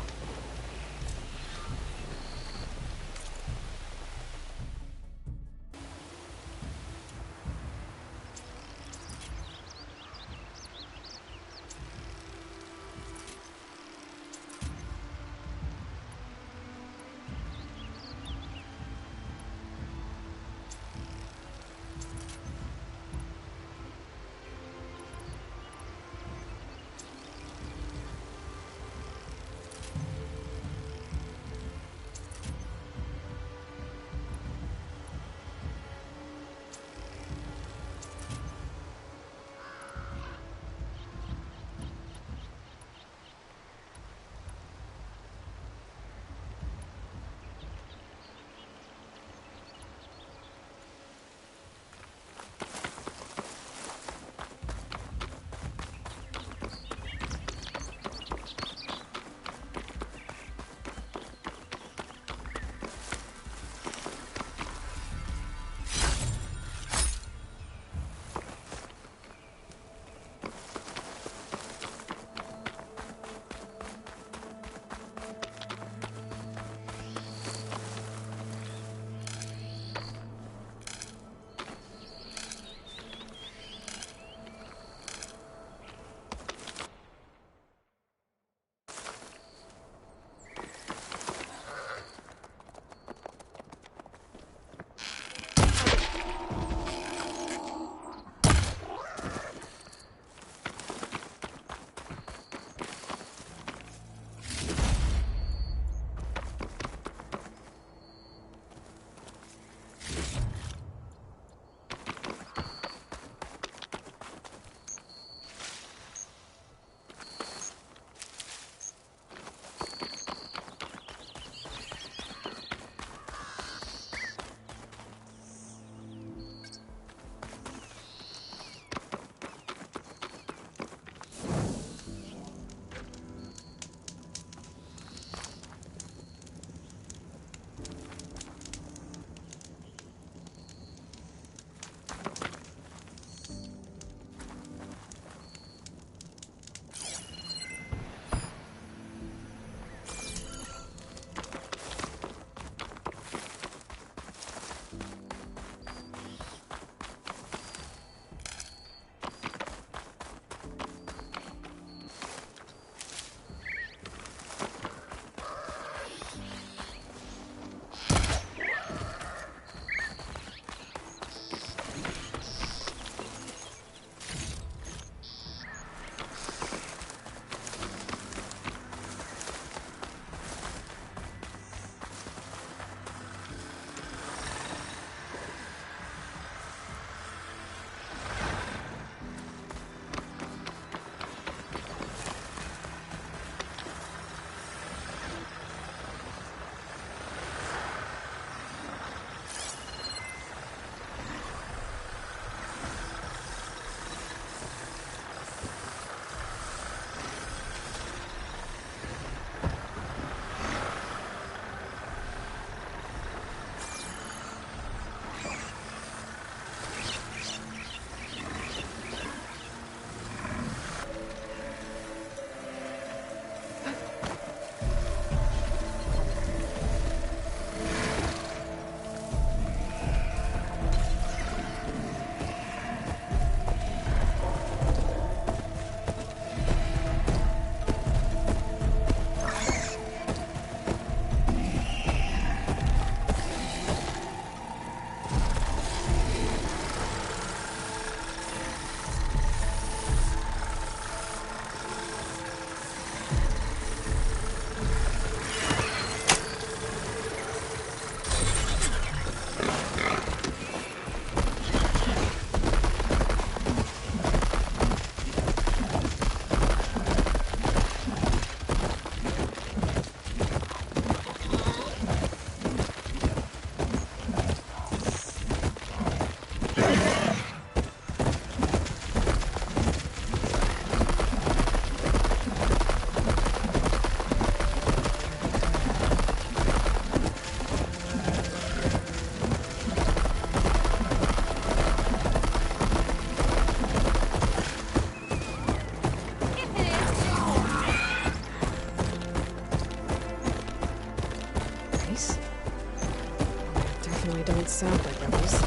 definitely don't sound like rebels.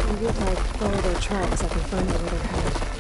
Maybe if I follow their tracks, I can find out where they're headed.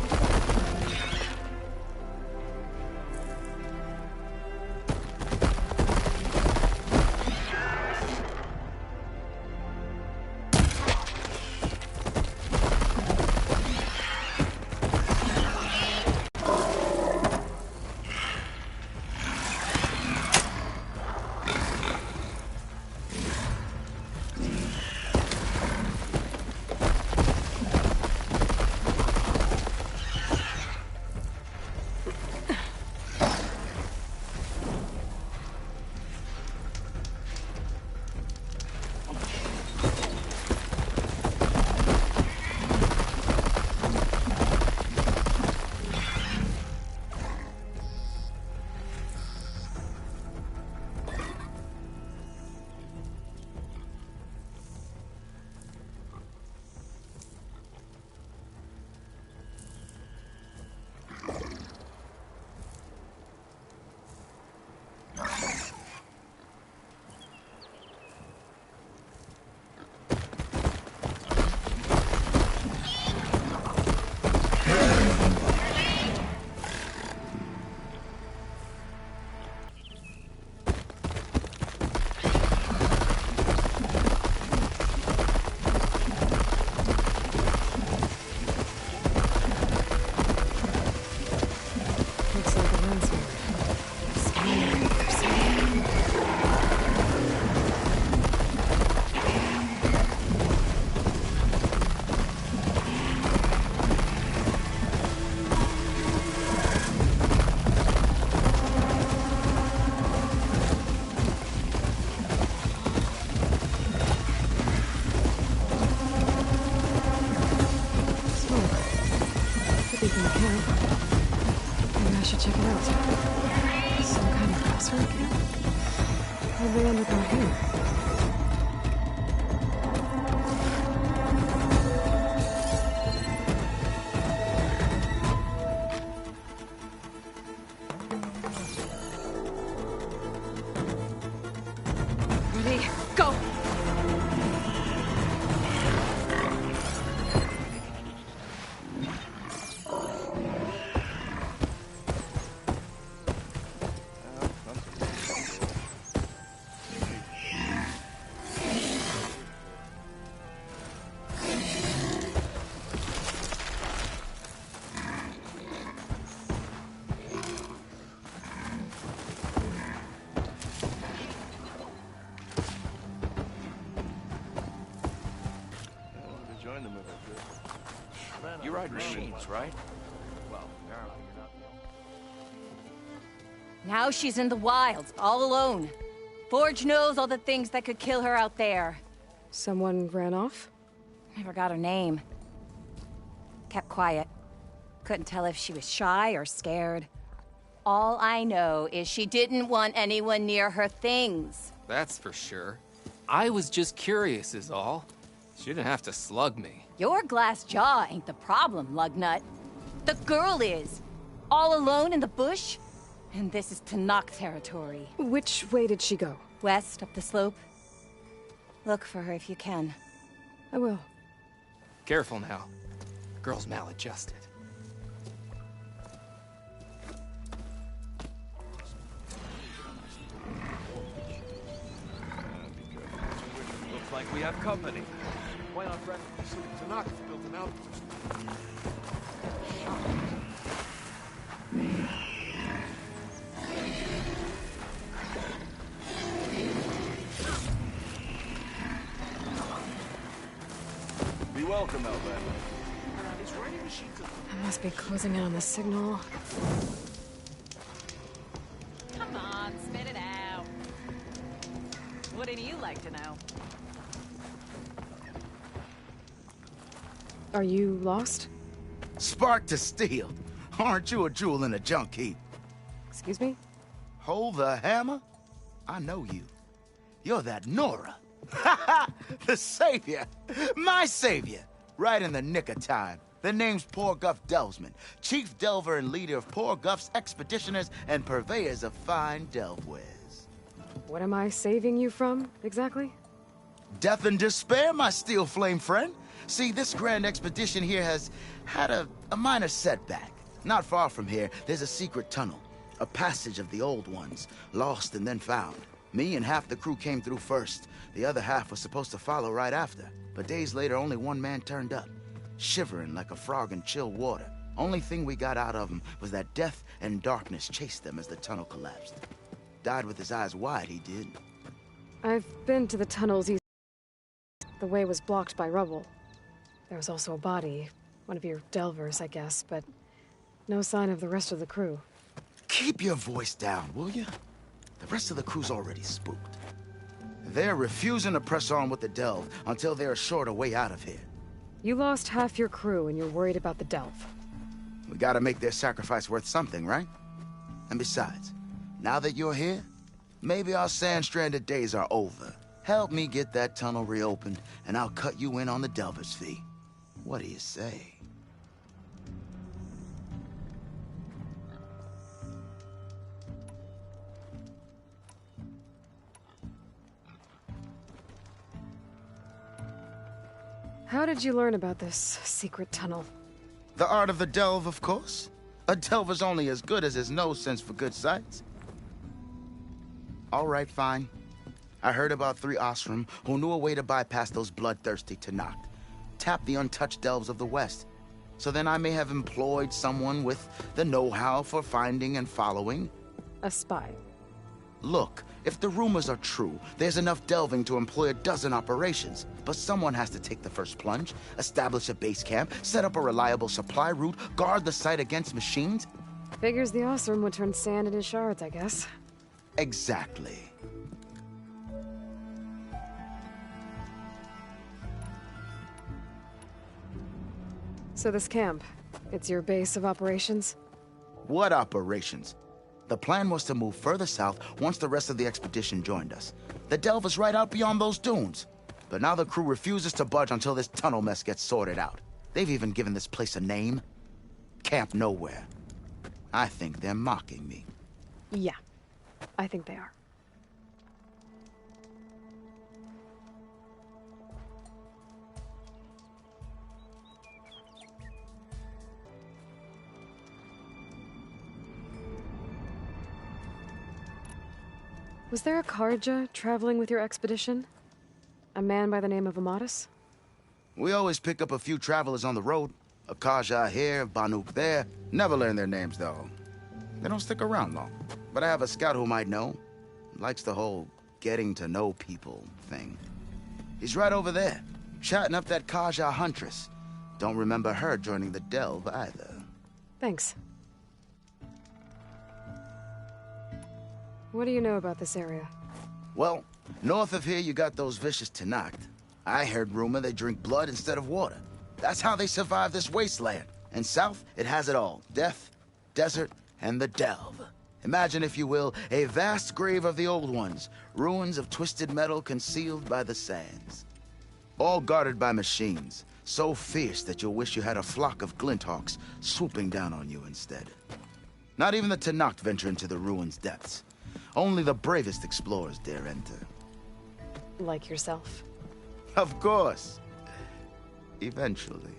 You ride machines, right? Well, apparently you're not the Now she's in the wilds, all alone. Forge knows all the things that could kill her out there. Someone ran off? Never got her name. Kept quiet. Couldn't tell if she was shy or scared. All I know is she didn't want anyone near her things. That's for sure. I was just curious is all. She didn't have to slug me. Your glass jaw ain't the problem, lugnut. The girl is. All alone in the bush. And this is Tanakh territory. Which way did she go? West, up the slope. Look for her if you can. I will. Careful now. Girl's maladjusted. Looks like we have company. Why not rest? Tanakh built an outpost. Be welcome, Alvin. I must be closing in on the signal. Come on, spit it out. Wouldn't you like to know? Are you lost? Spark to steel. Aren't you a jewel in a junk heap? Excuse me? Hold the hammer? I know you. You're that Nora. The savior. My savior. Right in the nick of time. The name's Poor Guff Delvesman, chief delver and leader of Poor Guff's expeditioners and purveyors of fine delve wares. What am I saving you from, exactly? Death and despair, my steel flame friend. See, this grand expedition here has had a minor setback. Not far from here, there's a secret tunnel. A passage of the old ones, lost and then found. Me and half the crew came through first. The other half was supposed to follow right after. But days later, only one man turned up, shivering like a frog in chill water. Only thing we got out of him was that death and darkness chased them as the tunnel collapsed. Died with his eyes wide, he did. I've been to the tunnels east. The way was blocked by rubble. There was also a body, one of your delvers, I guess, but no sign of the rest of the crew. Keep your voice down, will you? The rest of the crew's already spooked. They're refusing to press on with the delve until they're assured a way out of here. You lost half your crew and you're worried about the delve. We gotta make their sacrifice worth something, right? And besides, now that you're here, maybe our sand-stranded days are over. Help me get that tunnel reopened, and I'll cut you in on the delver's fee. What do you say? How did you learn about this secret tunnel? The art of the delve, of course. A delver's only as good as his nose sense for good sights. All right, fine. I heard about 3 Osram who knew a way to bypass those bloodthirsty Tanakh. Tap the untouched delves of the West. So then I may have employed someone with the know-how for finding and following. A spy. Look, if the rumors are true, there's enough delving to employ a dozen operations. But someone has to take the first plunge, establish a base camp, set up a reliable supply route, guard the site against machines. Figures the Osram would turn sand into shards, I guess. Exactly. So this camp, it's your base of operations? What operations? The plan was to move further south once the rest of the expedition joined us. The delve is right out beyond those dunes. But now the crew refuses to budge until this tunnel mess gets sorted out. They've even given this place a name. Camp Nowhere. I think they're mocking me. Yeah, I think they are. Was there a Karja traveling with your expedition? A man by the name of Amatus? We always pick up a few travelers on the road. A Karja here, Banuk there. Never learn their names, though. They don't stick around long. But I have a scout who might know. Likes the whole getting to know people thing. He's right over there, chatting up that Karja huntress. Don't remember her joining the delve either. Thanks. What do you know about this area? Well, north of here you got those vicious Tanakh. I heard rumor they drink blood instead of water. That's how they survive this wasteland. And south, it has it all. Death, desert, and the delve. Imagine, if you will, a vast grave of the old ones. Ruins of twisted metal concealed by the sands. All guarded by machines. So fierce that you'll wish you had a flock of glinthawks swooping down on you instead. Not even the Tanakh venture into the ruins' depths. Only the bravest explorers dare enter. Like yourself? Of course. Eventually.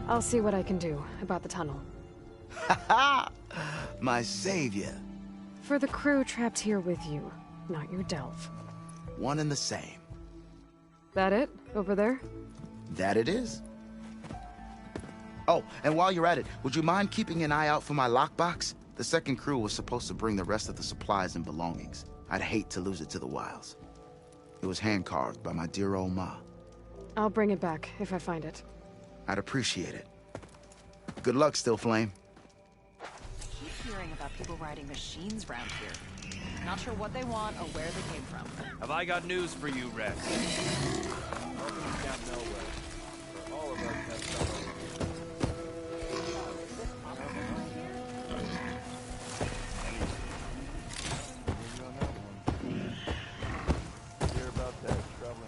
I'll see what I can do about the tunnel. Ha-ha! My savior. For the crew trapped here with you, not your delve. One and the same. That it? Over there? That it is. Oh, and while you're at it, would you mind keeping an eye out for my lockbox? The second crew was supposed to bring the rest of the supplies and belongings. I'd hate to lose it to the wilds. It was hand-carved by my dear old ma. I'll bring it back if I find it. I'd appreciate it. Good luck, Still Flame. I keep hearing about people riding machines around here. Not sure what they want or where they came from. Have I got news for you, Rex? Welcome to Camp Nowhere. For all of us have something. Hear about that traveling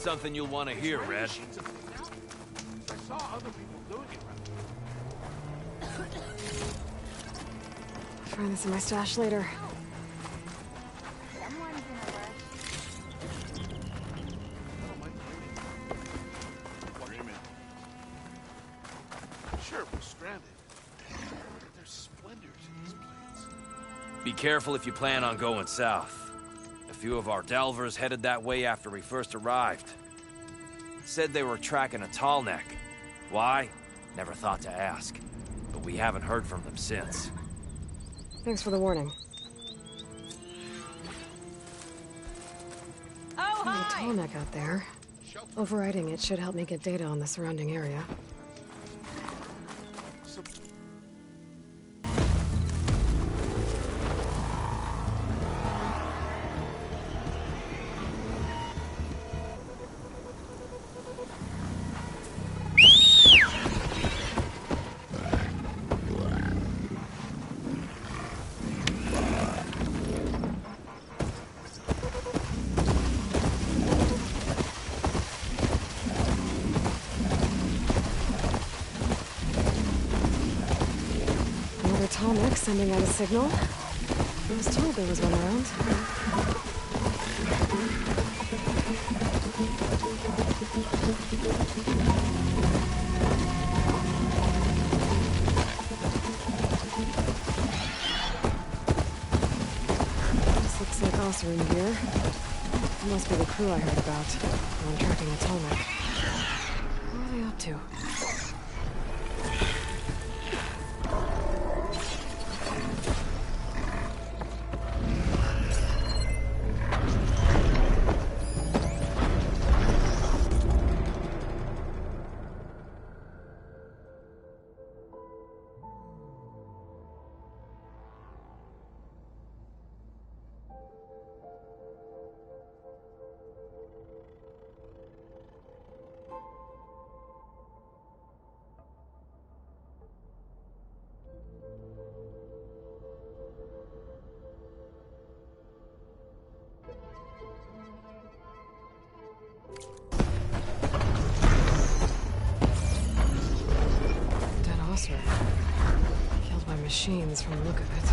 something you'll want to hear, Red. I saw other people doing it around. Find this in my stash later. Sure, we're stranded. There's splendors in these plains. Be careful if you plan on going south. A few of our delvers headed that way after we first arrived. Said they were tracking a tall neck. Why? Never thought to ask. But we haven't heard from them since. Thanks for the warning. Oh, There's a tall neck out there. Overriding it should help me get data on the surrounding area. Tall neck sending out a signal. I was told there was one around. This looks like Osirine gear. It must be the crew I heard about. When tracking a tall neck. What are they up to? Killed by machines from the look of it.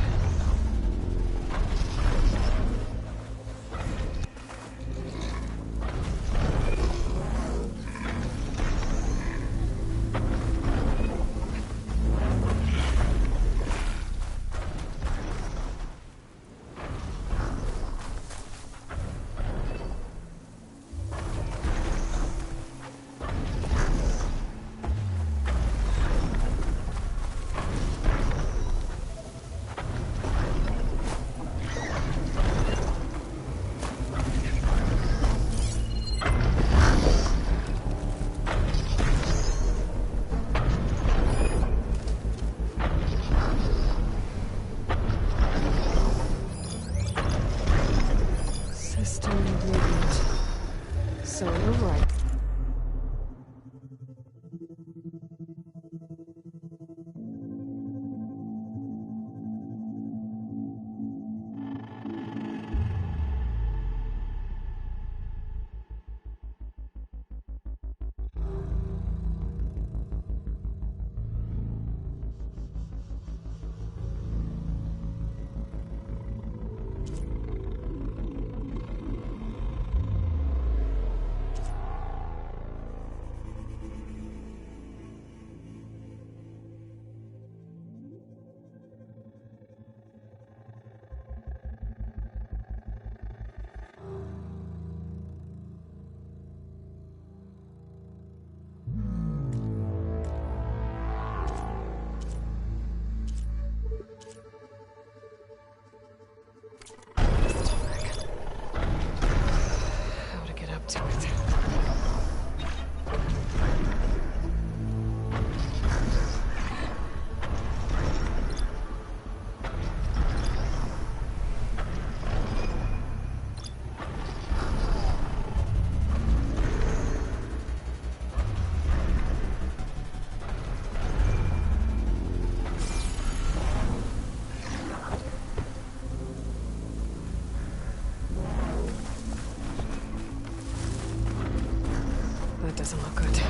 doesn't look good.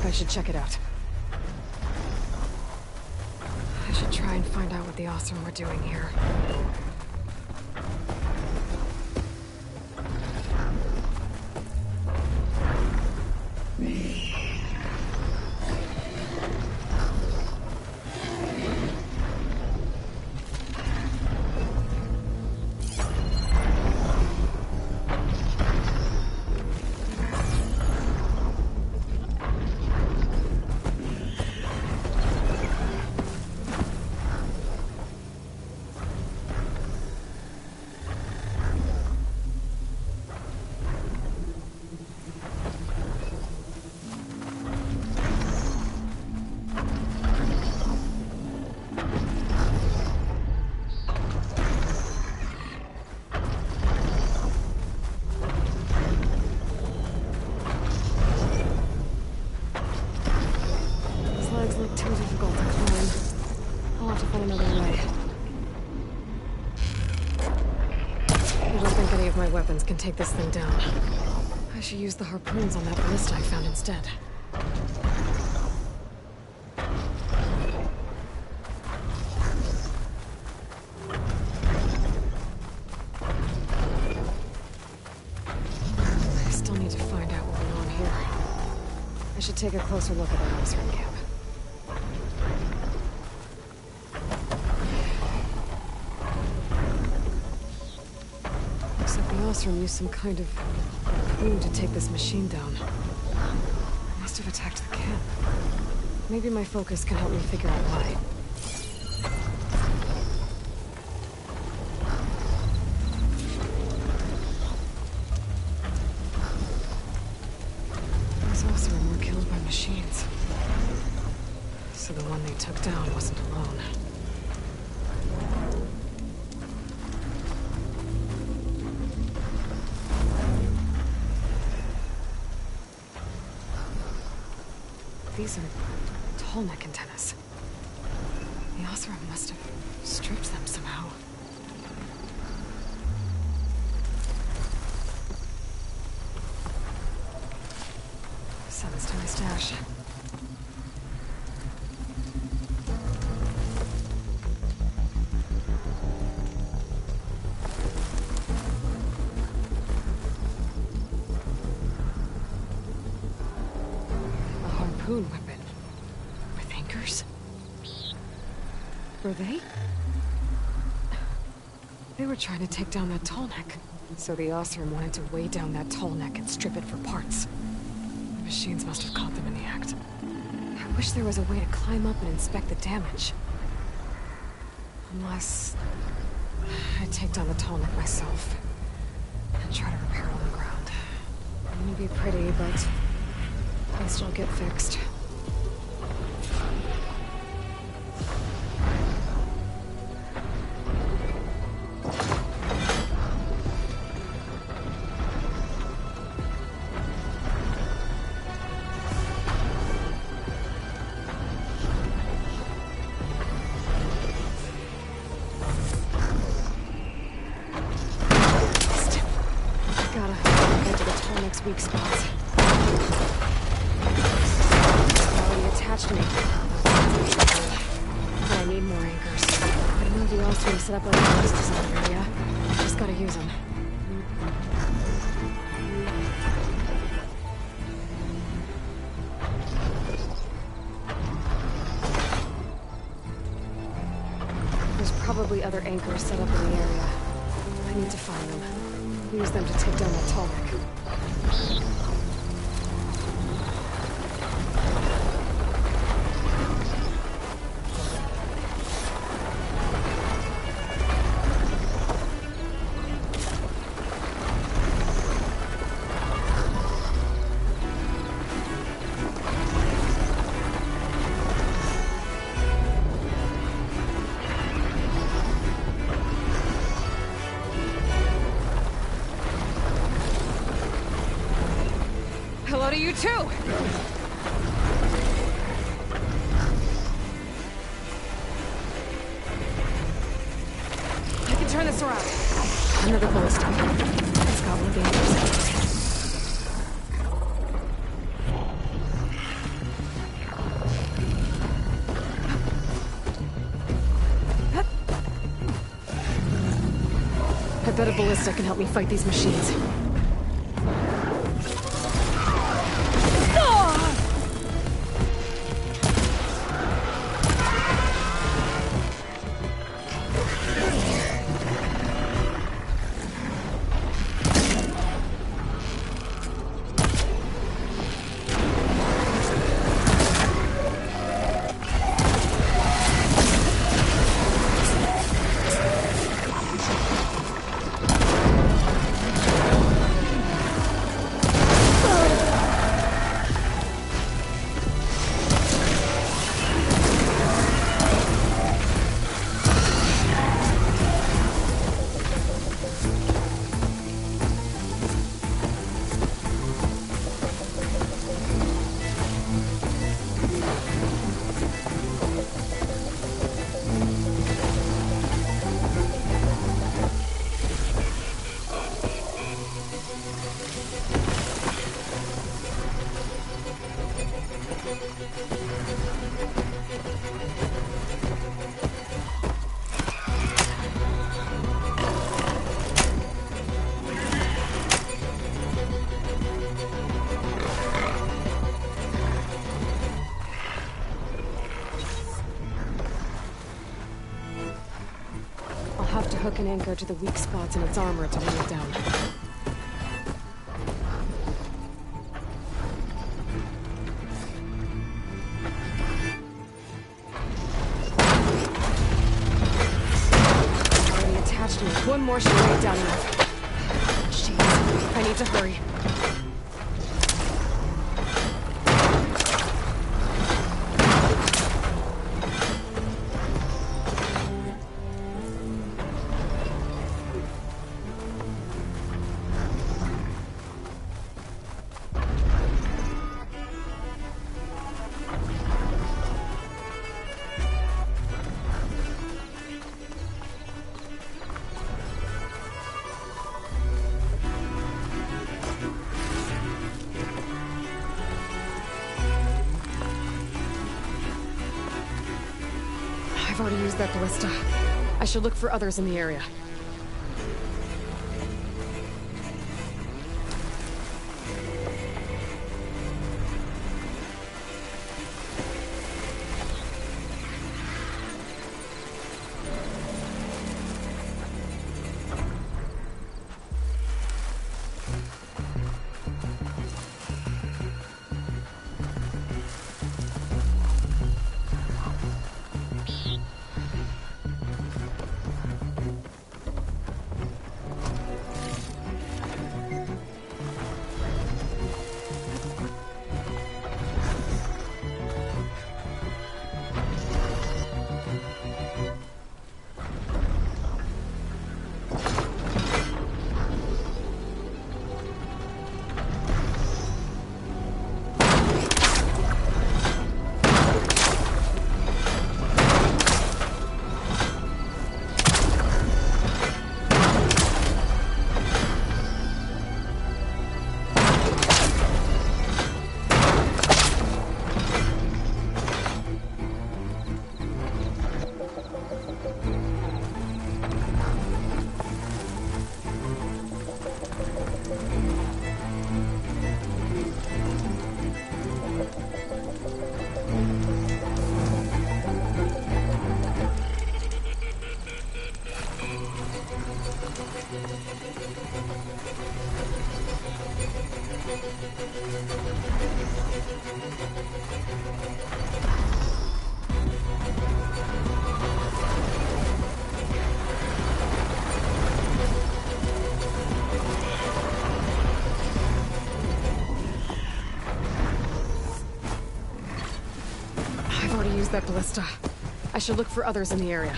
I should check it out. I should try and find out what the Awesome were doing here. Weapons can take this thing down. I should use the harpoons on that ballista I found instead. I still need to find out what went on here. I should take a closer look at the house from camp. Used some kind of harpoon to take this machine down. I must have attacked the camp. Maybe my focus can help me figure out why. These Oseram were killed by machines. So the one they took down wasn't alone. These are tall neck antennas. The Oseram must have stripped them somehow. Summons to my stash. Weapon. With anchors? Were they? They were trying to take down that tall neck. So the Oseram wanted to weigh down that tall neck and strip it for parts. The machines must have caught them in the act. I wish there was a way to climb up and inspect the damage. Unless I take down the tall neck myself and try to repair it on the ground. It wouldn't be pretty, but I'll still get fixed. Gotta get to the tall neck's weak spots. Attached to me. But I need more anchors. I know the Oseram set up like the rest is in the area. Just gotta use them. There's probably other anchors set up in the area. I need to find them. Use them to take down that tall neck. Hello to you too! I can turn this around. Another ballista. It's got one of the anchors. bet a ballista can help me fight these machines. Hook an anchor to the weak spots in its armor to weigh it down. Already attached to me. One more should weigh it down enough. Jeez, I need to hurry. I've already used that ballista. I should look for others in the area. That ballista. I should look for others in the area.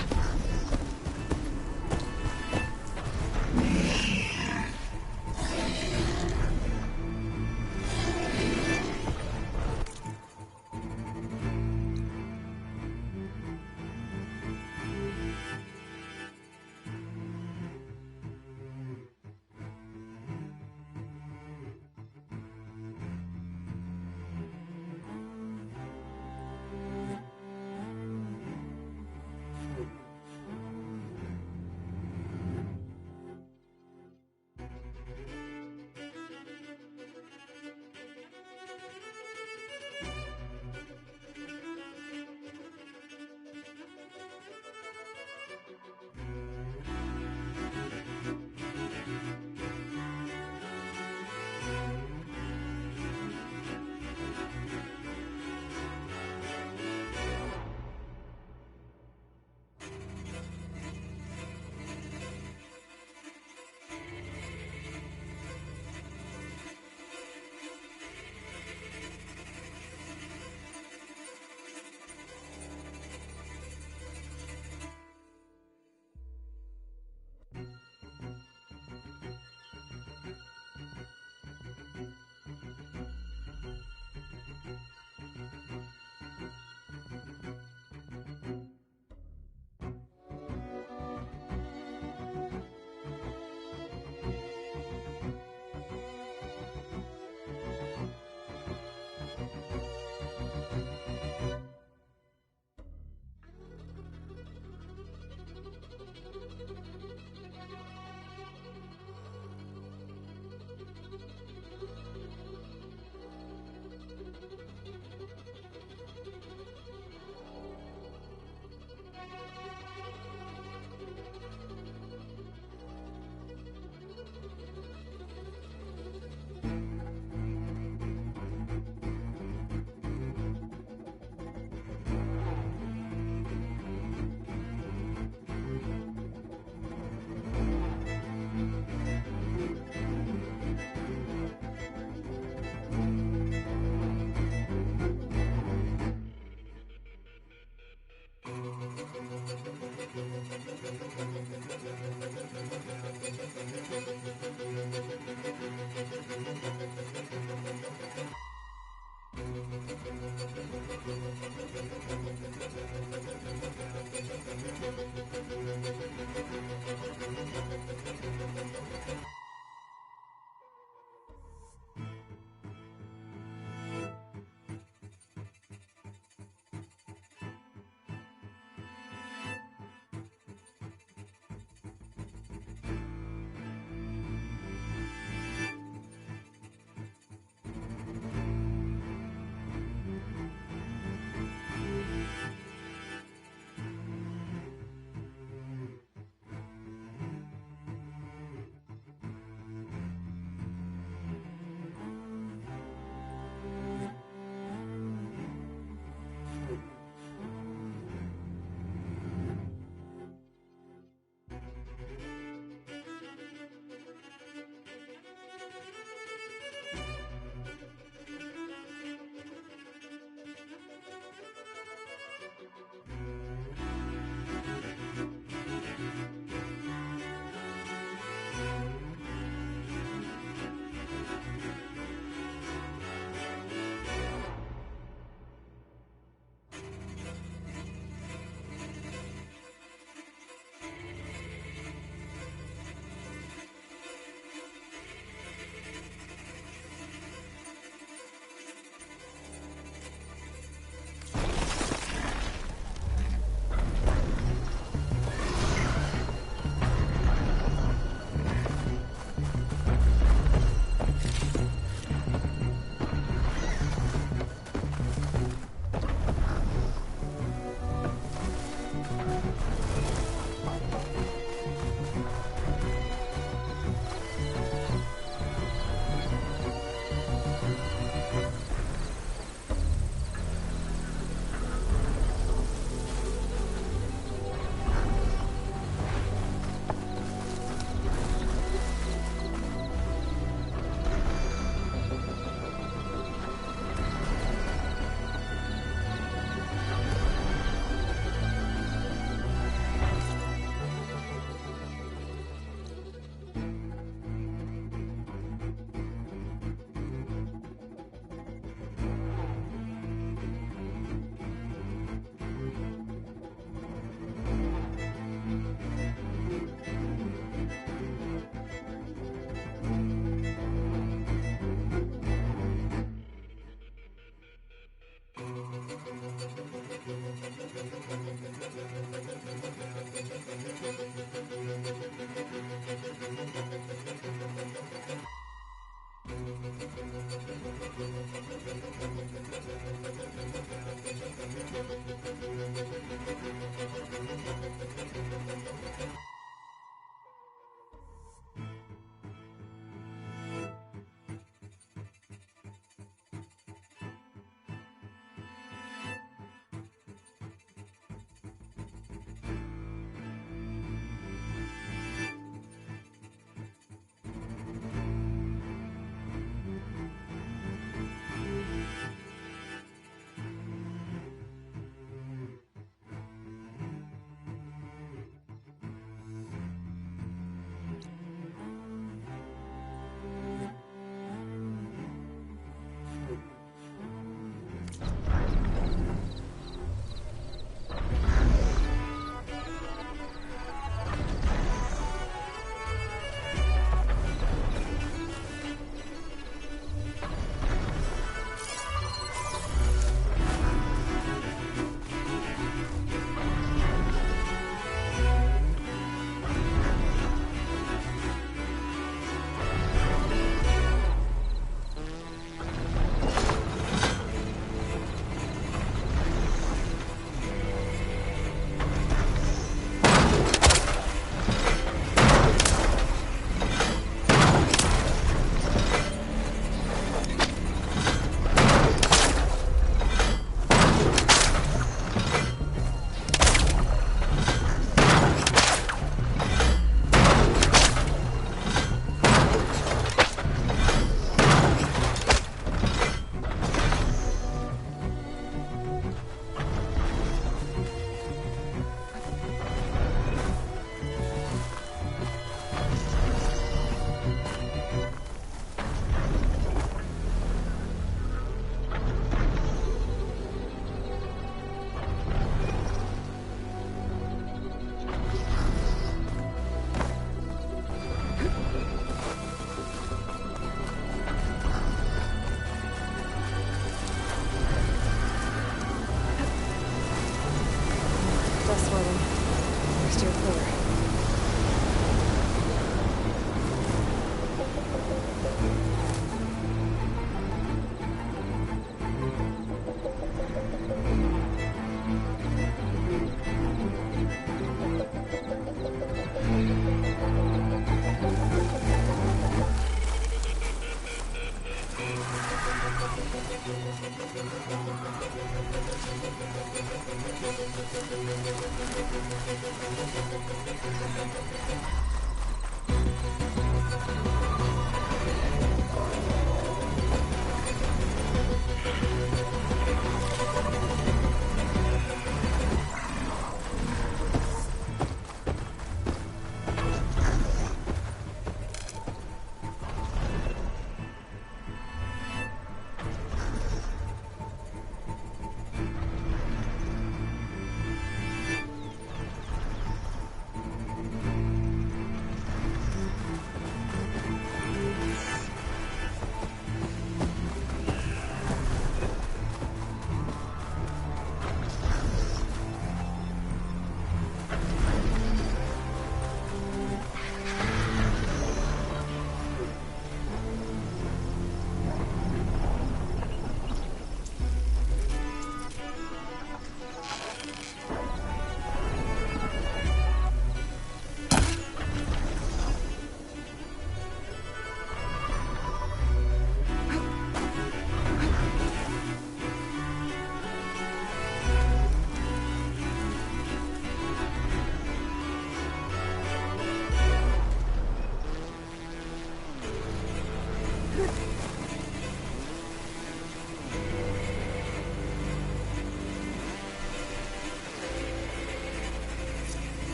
Steer clear.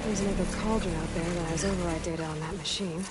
There's another cauldron out there that has override data on that machine.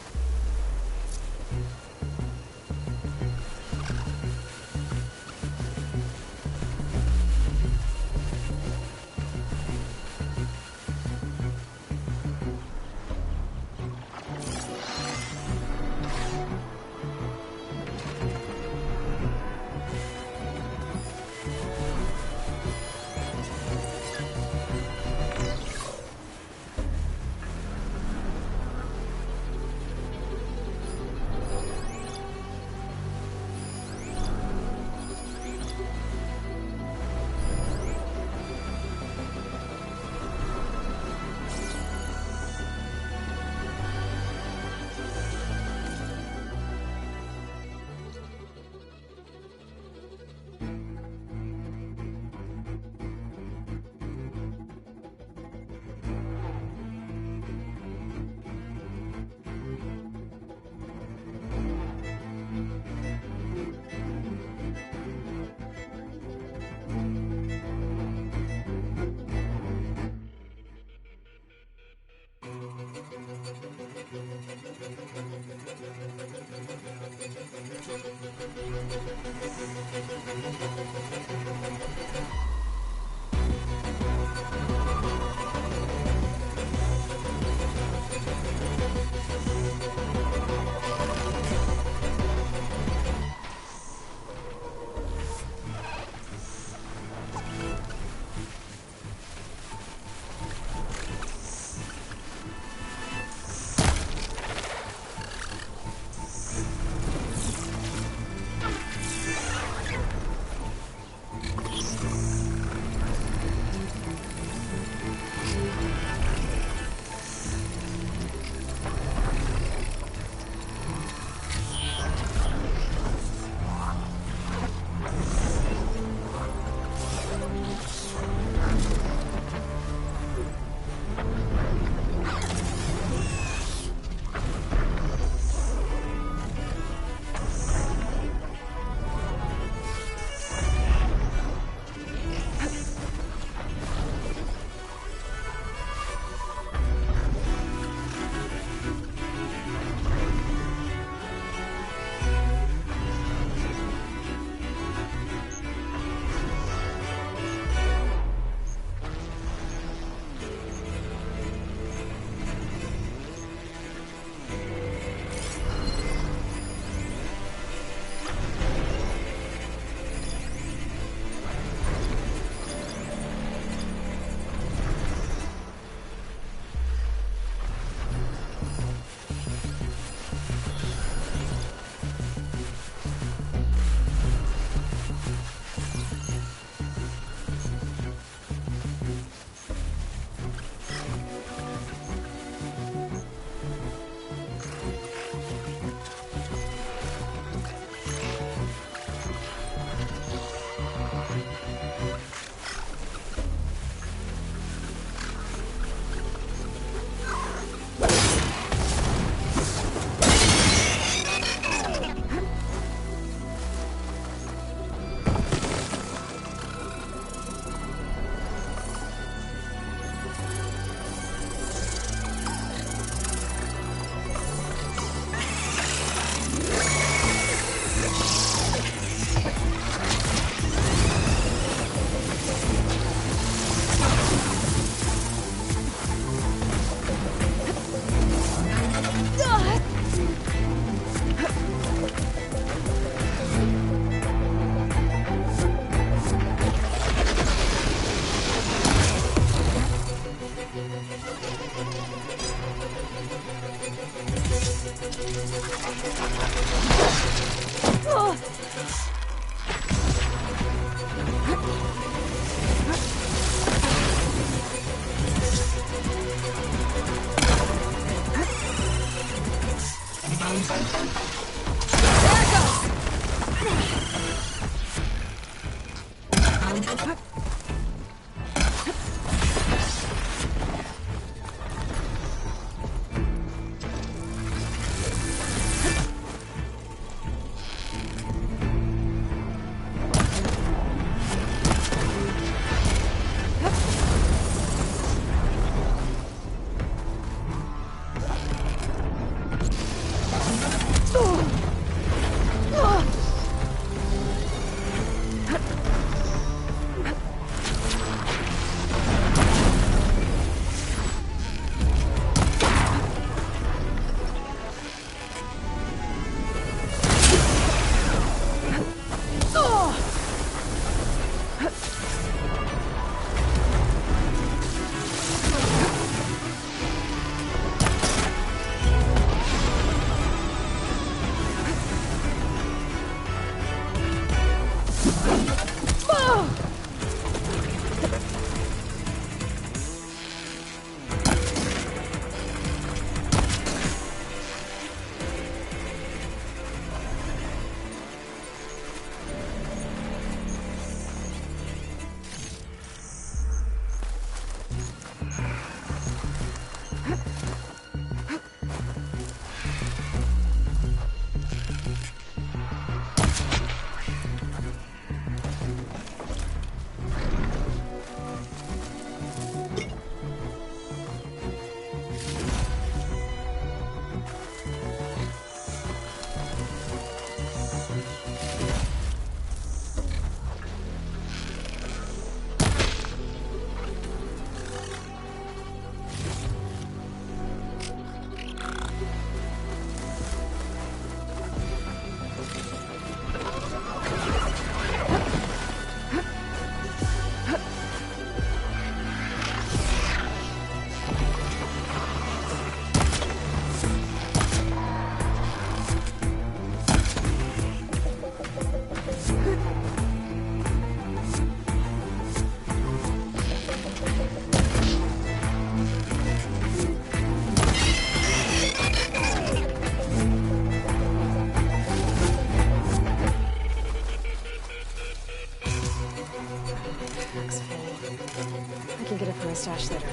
Stash later.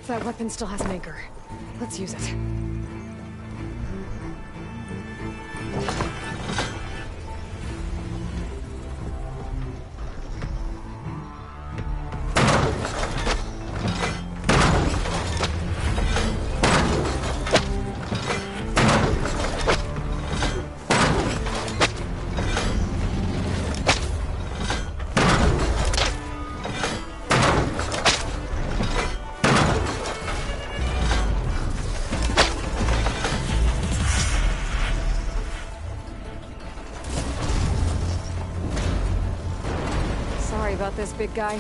That weapon still has an anchor. Let's use it. About this big guy.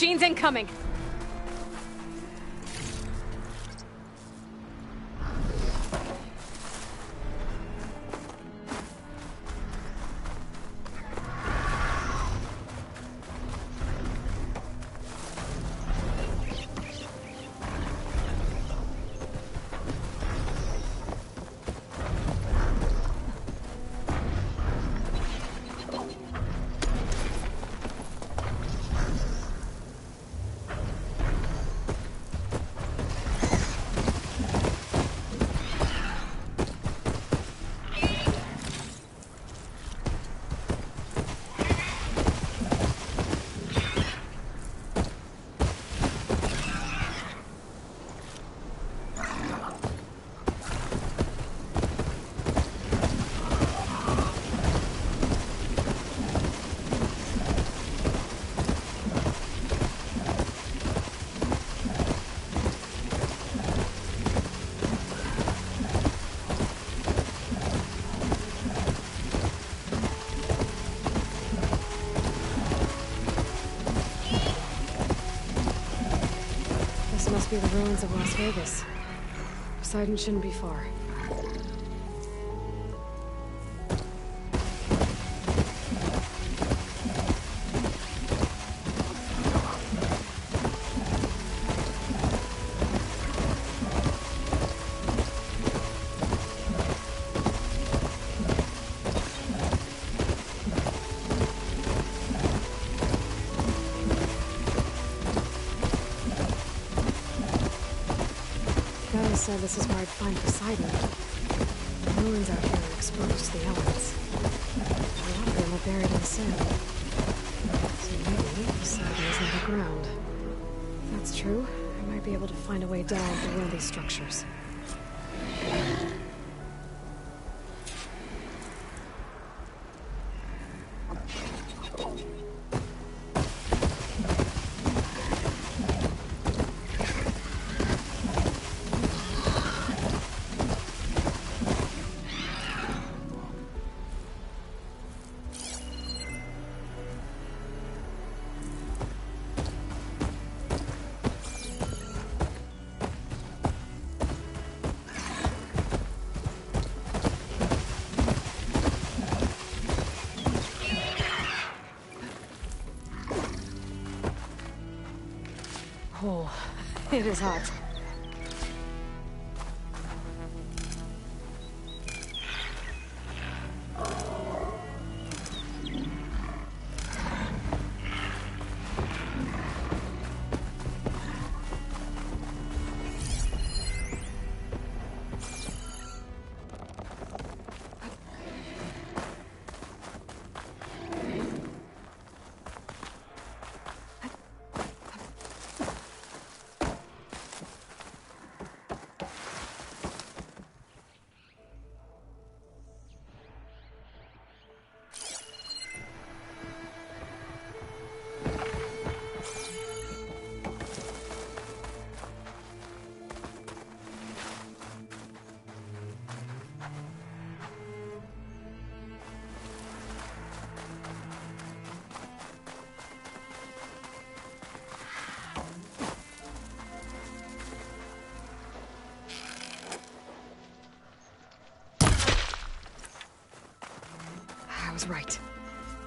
Machines incoming! Must be the ruins of Las Vegas. Poseidon shouldn't be far. Said this is where I'd find Poseidon. The ruins out here are exposed to the elements. A lot of them are buried in the sand. So maybe Poseidon is underground. If that's true, I might be able to find a way down through one of these structures. Oh, it is hot. I was right.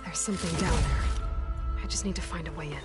There's something down there. I just need to find a way in.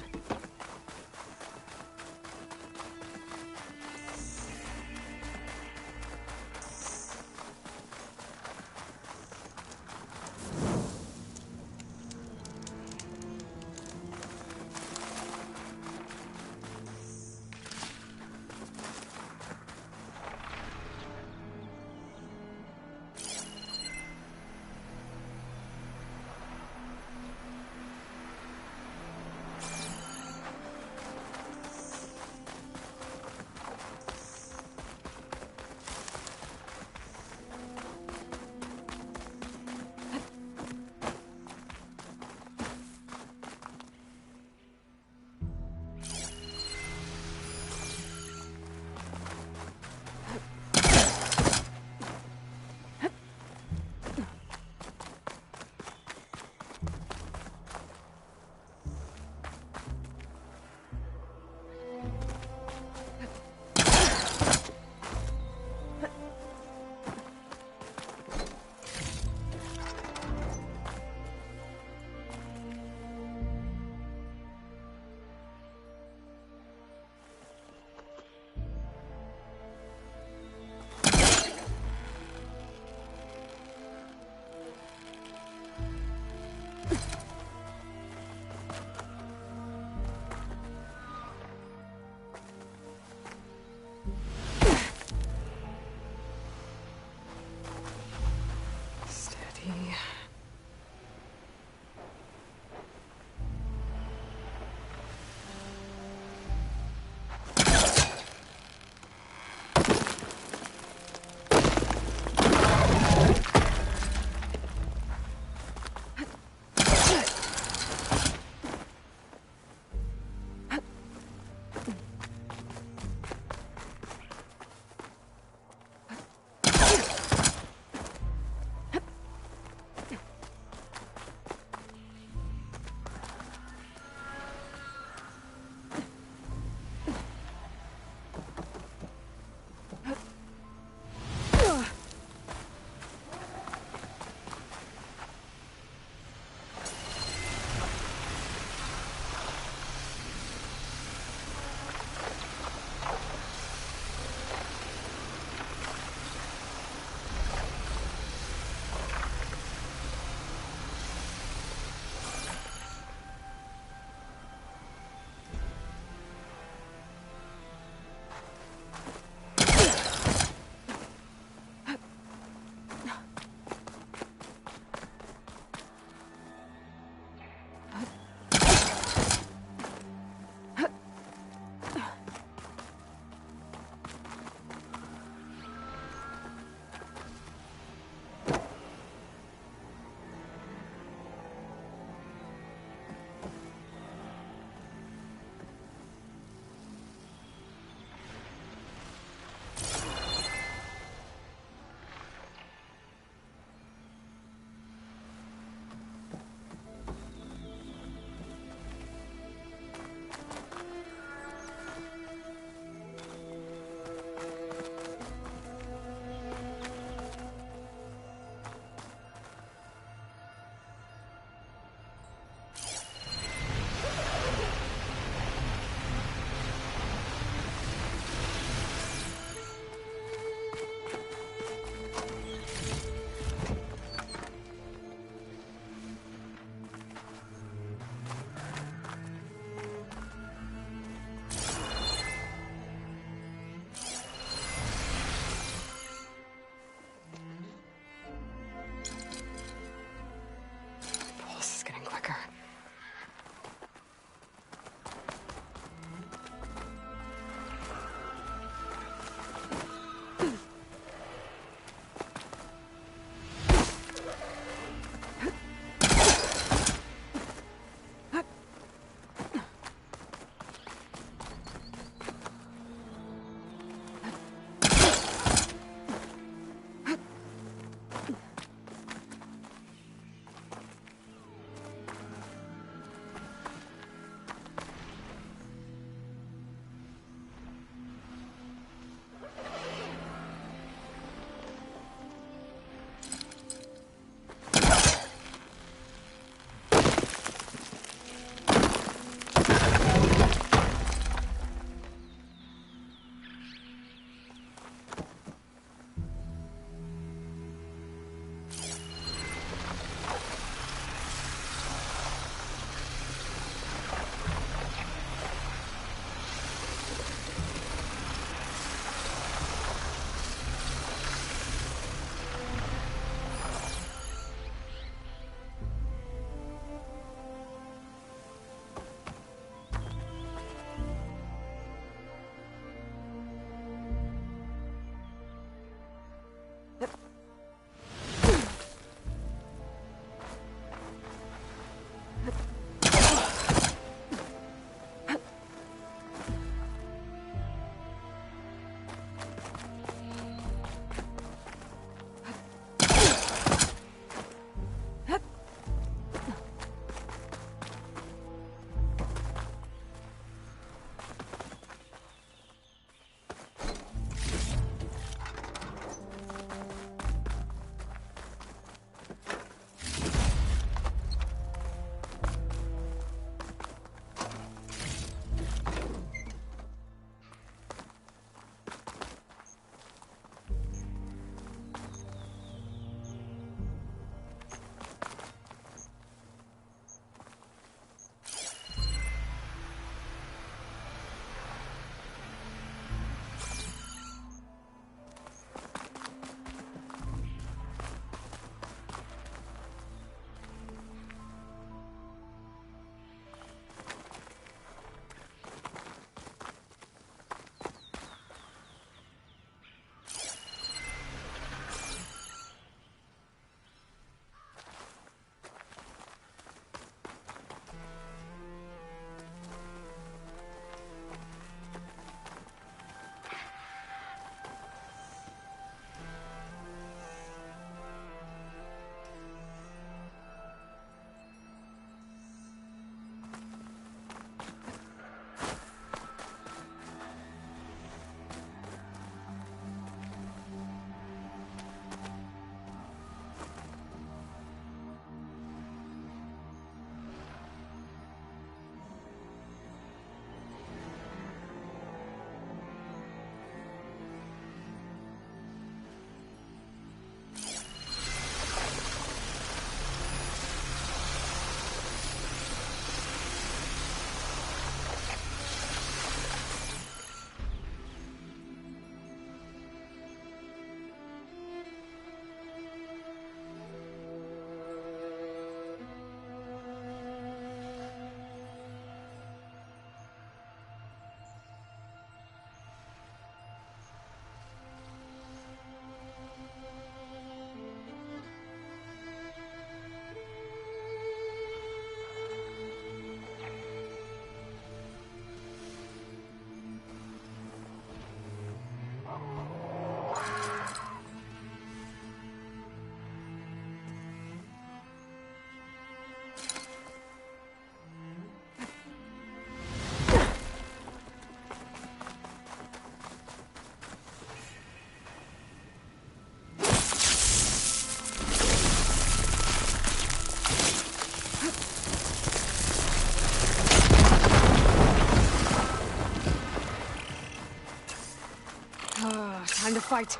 Time to fight.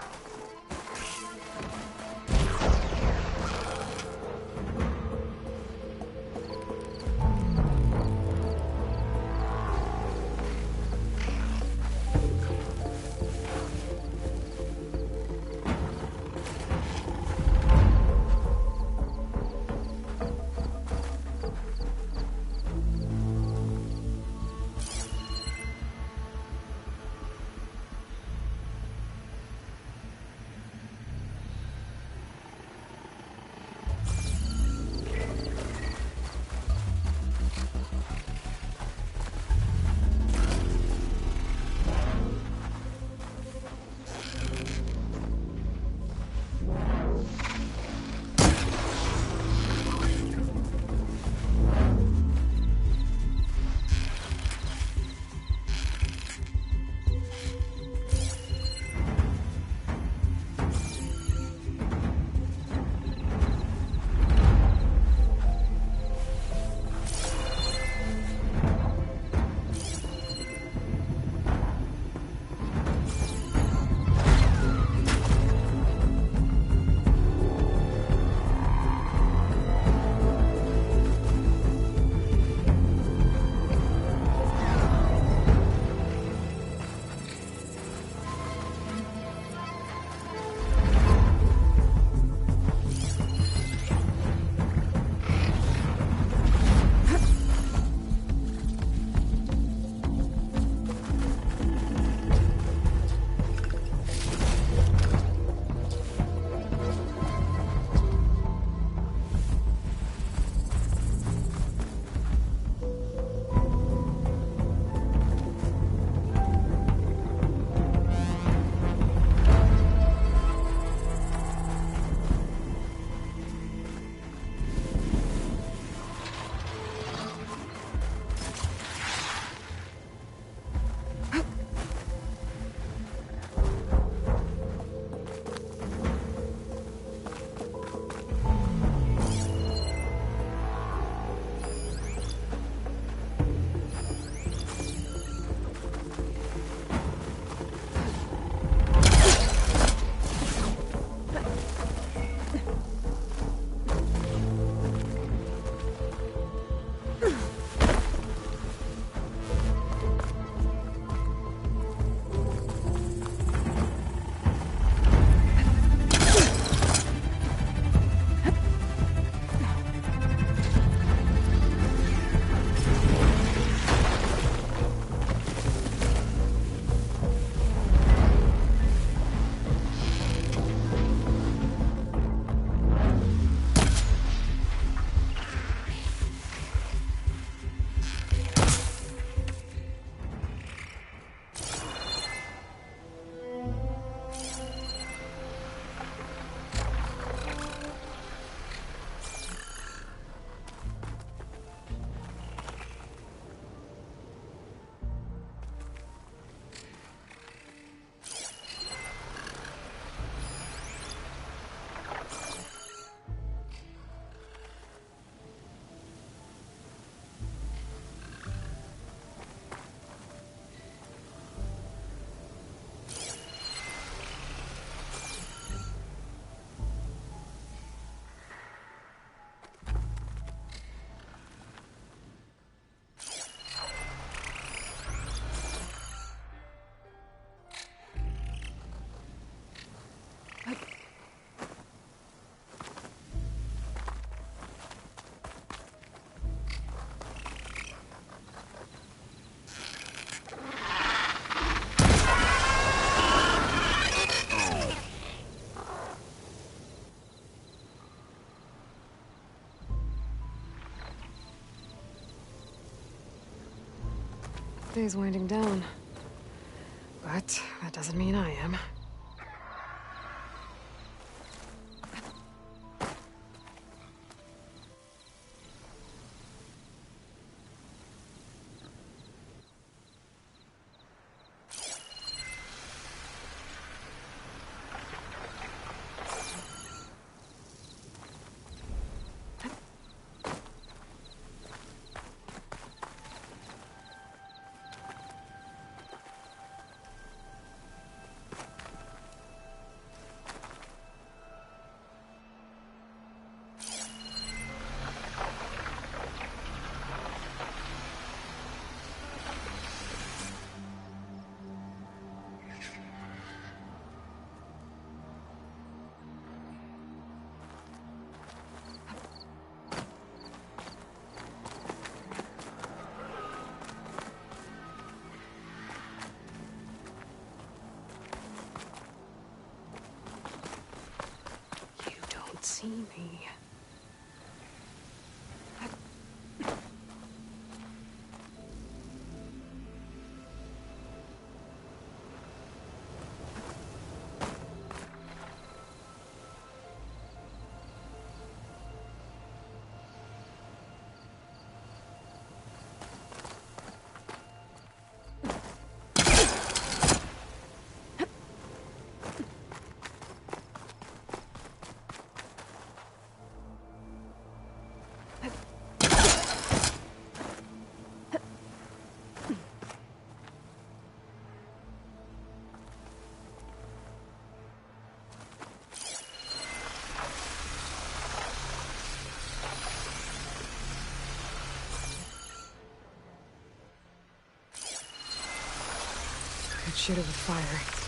Day's winding down. But that doesn't mean I am. see me. Could shoot it with fire.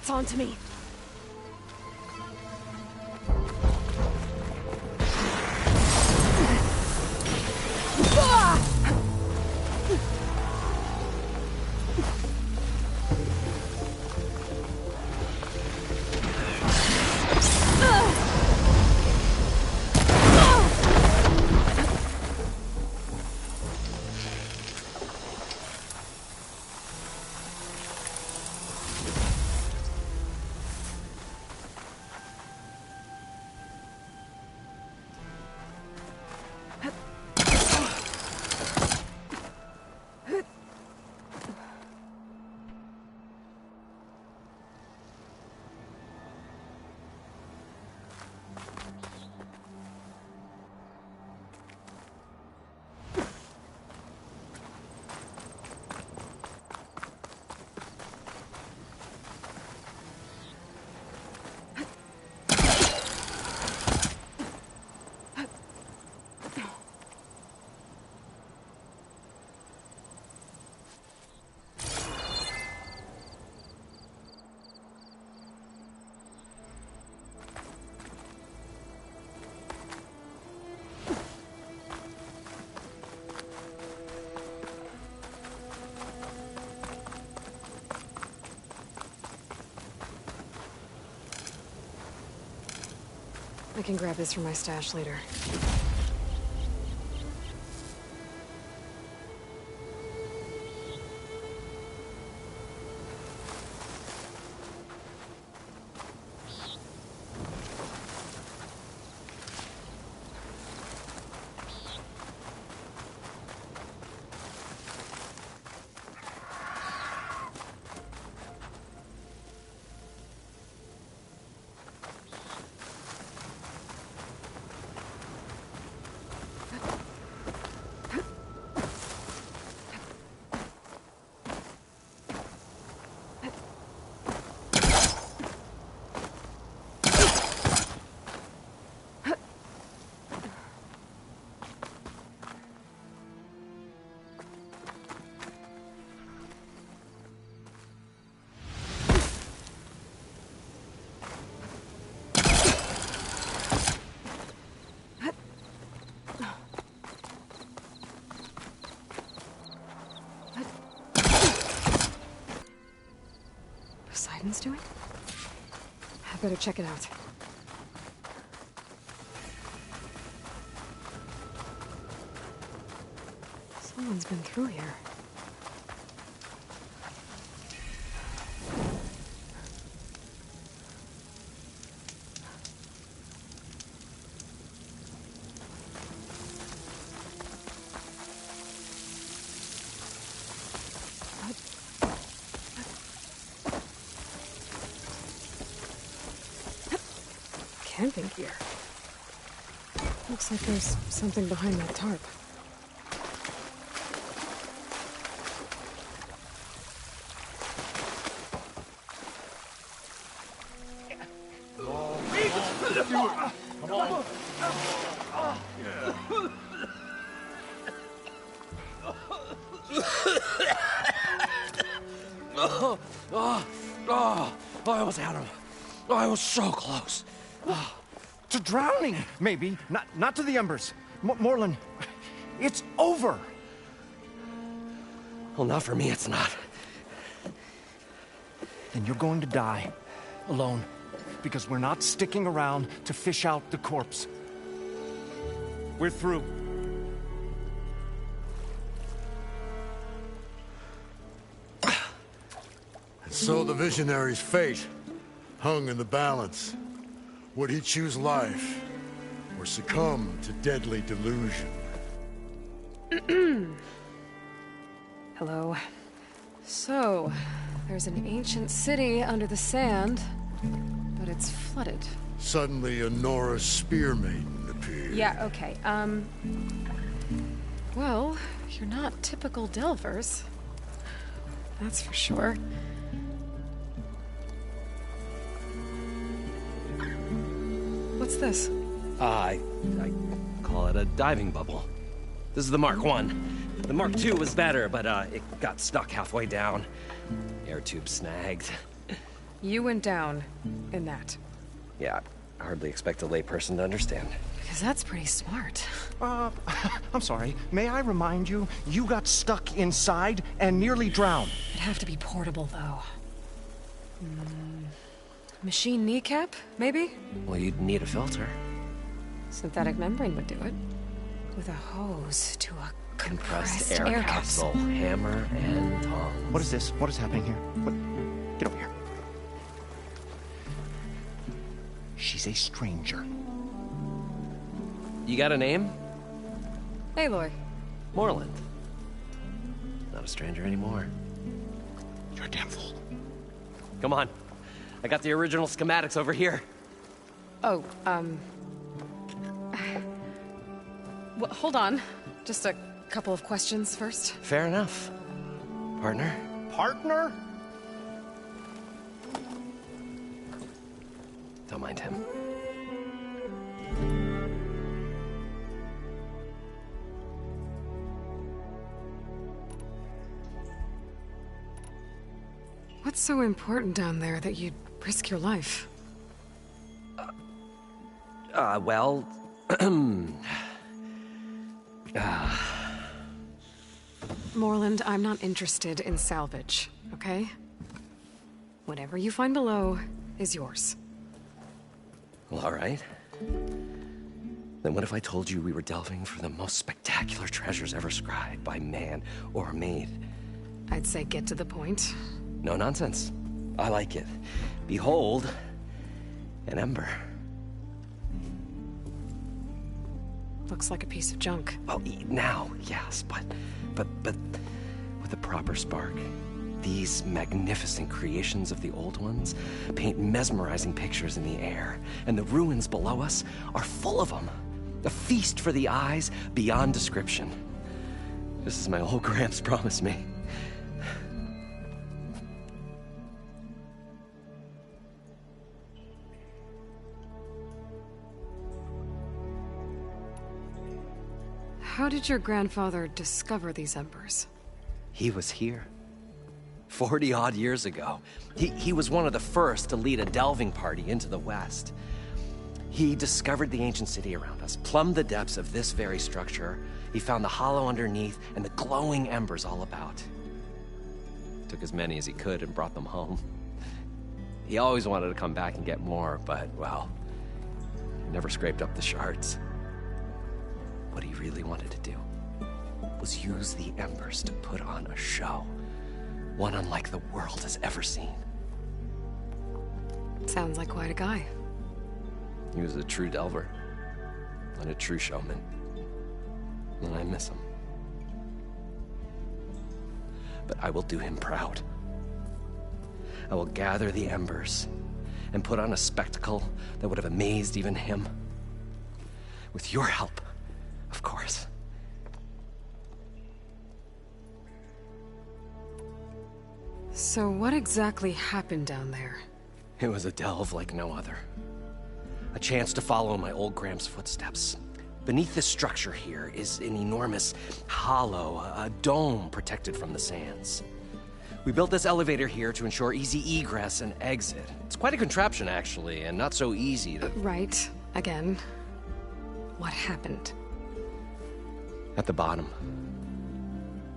It's on to me. I can grab this from my stash later. Raiden's doing? I better check it out. Someone's been through here. Camping gear. Looks like there's something behind that tarp. I almost had him. I was so close. To drowning, maybe. Not to the embers. Morlund, it's over. Well, not for me, it's not. Then you're going to die. Alone. Because we're not sticking around to fish out the corpse. We're through. So the visionary's fate hung in the balance. Would he choose life, or succumb to deadly delusion? Hello. So, there's an ancient city under the sand, but it's flooded. Suddenly, a Nora spear maiden appeared. Yeah, okay, well, you're not typical Delvers. That's for sure. What's this? I call it a diving bubble. This is the Mark 1. The Mark 2 was better, but it got stuck halfway down. Air tube snagged. You went down in that. Yeah, I hardly expect a layperson to understand. Because that's pretty smart. I'm sorry. May I remind you, you got stuck inside and nearly drowned. It'd have to be portable, though. Machine kneecap, maybe? Well, you'd need a filter. Synthetic membrane would do it. With a hose to a compressed air capsule. Hammer and tongs. What is this? What is happening here? What? Get over here. She's a stranger. You got a name? Aloy. Morlund. Not a stranger anymore. You're a damn fool. Come on. I got the original schematics over here. Oh, well, hold on. Just a couple of questions first. Fair enough. Partner? Partner? Don't mind him. What's so important down there that you'd risk your life? Well... Morlund, I'm not interested in salvage, okay? Whatever you find below is yours. Well, all right. Then what if I told you we were delving for the most spectacular treasures ever scribed by man or maid? I'd say get to the point. No nonsense. I like it. Behold, an ember. Looks like a piece of junk. Well, now, yes, but with a proper spark. These magnificent creations of the old ones paint mesmerizing pictures in the air, and the ruins below us are full of them. A feast for the eyes beyond description. Just as my old Gramps promised me. How did your grandfather discover these embers? He was here. 40-odd years ago. He was one of the first to lead a delving party into the West. He discovered the ancient city around us, plumbed the depths of this very structure. He found the hollow underneath and the glowing embers all about. Took as many as he could and brought them home. He always wanted to come back and get more, but, well, never scraped up the shards. What he really wanted to do was use the embers to put on a show. One unlike the world has ever seen. Sounds like quite a guy. He was a true delver, and a true showman. And I miss him. But I will do him proud. I will gather the embers and put on a spectacle that would have amazed even him. With your help, of course. So what exactly happened down there? It was a delve like no other. A chance to follow my old Gram's footsteps. Beneath this structure here is an enormous hollow, a dome protected from the sands. We built this elevator here to ensure easy egress and exit. It's quite a contraption, actually, and not so easy to... Right. Again. What happened? At the bottom,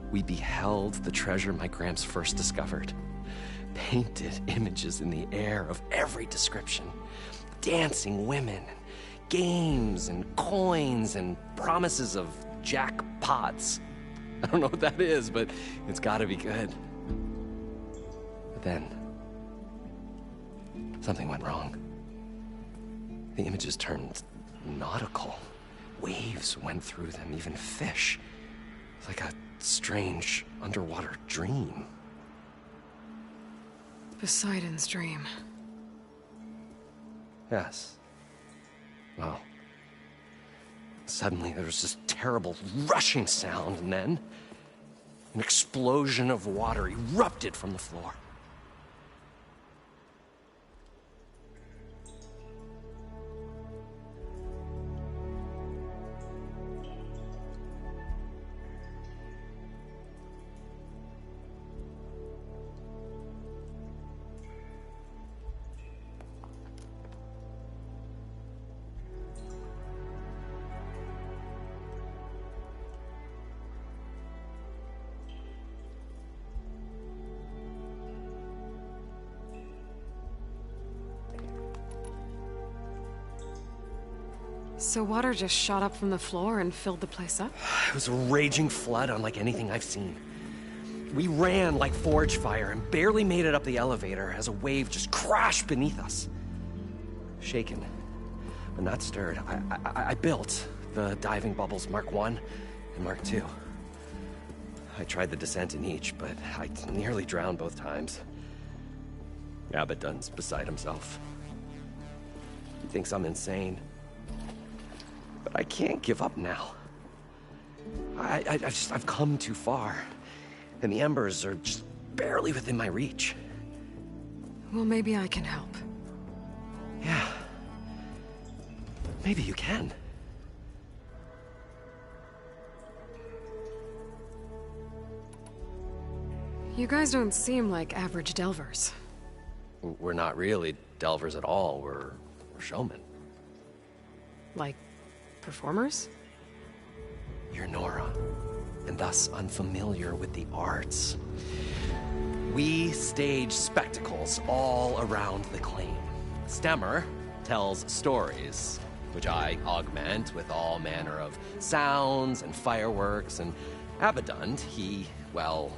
we beheld the treasure my Gramps first discovered. Painted images in the air of every description. Dancing women, games and coins and promises of jackpots. I don't know what that is, but it's gotta be good. But then, something went wrong. The images turned nautical. Waves went through them, even fish. It's like a strange underwater dream. Poseidon's dream. Yes. Well, suddenly there was this terrible rushing sound, and then an explosion of water erupted from the floor. So water just shot up from the floor and filled the place up? It was a raging flood unlike anything I've seen. We ran like forge fire and barely made it up the elevator as a wave just crashed beneath us. Shaken, but not stirred, I built the diving bubbles Mark I and Mark II. I tried the descent in each, but I nearly drowned both times. Abaddon's beside himself. He thinks I'm insane. But I can't give up now. I've come too far. And the embers are just barely within my reach. Well, maybe I can help. Yeah. Maybe you can. You guys don't seem like average delvers. We're not really delvers at all. We're showmen. Like performers? You're Nora, and thus unfamiliar with the arts. We stage spectacles all around the claim. Stemmer tells stories, which I augment with all manner of sounds and fireworks, and Abaddon, he, well...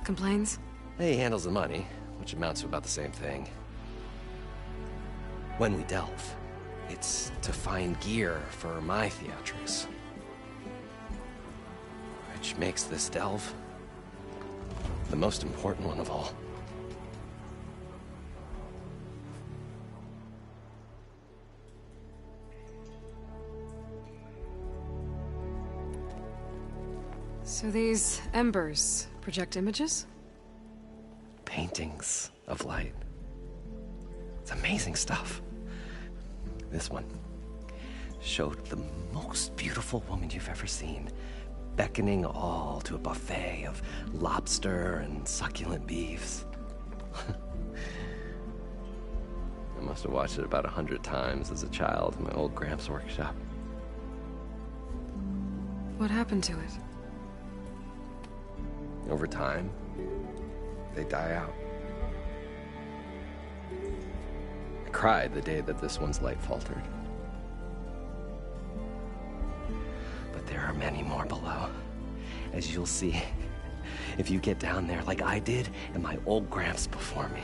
Complains? He handles the money, which amounts to about the same thing. When we delve, it's to find gear for my theatrics. Which makes this delve the most important one of all. So these embers project images? Paintings of light. It's amazing stuff. This one showed the most beautiful woman you've ever seen, beckoning all to a buffet of lobster and succulent beefs. I must have watched it about 100 times as a child in my old Gramps workshop. What happened to it? Over time, they die out. cried the day that this one's light faltered. But there are many more below, as you'll see if you get down there like I did and my old Gramps before me.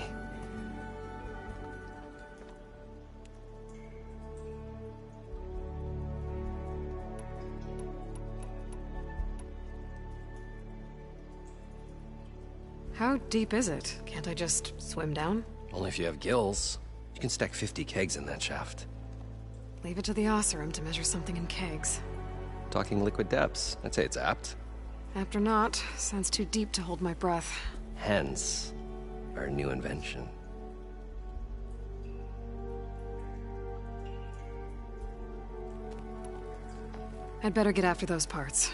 How deep is it? Can't I just swim down? Only if you have gills. You can stack 50 kegs in that shaft. Leave it to the Oseram to measure something in kegs. Talking liquid depths, I'd say it's apt. Apt or not, sounds too deep to hold my breath. Hence, our new invention. I'd better get after those parts.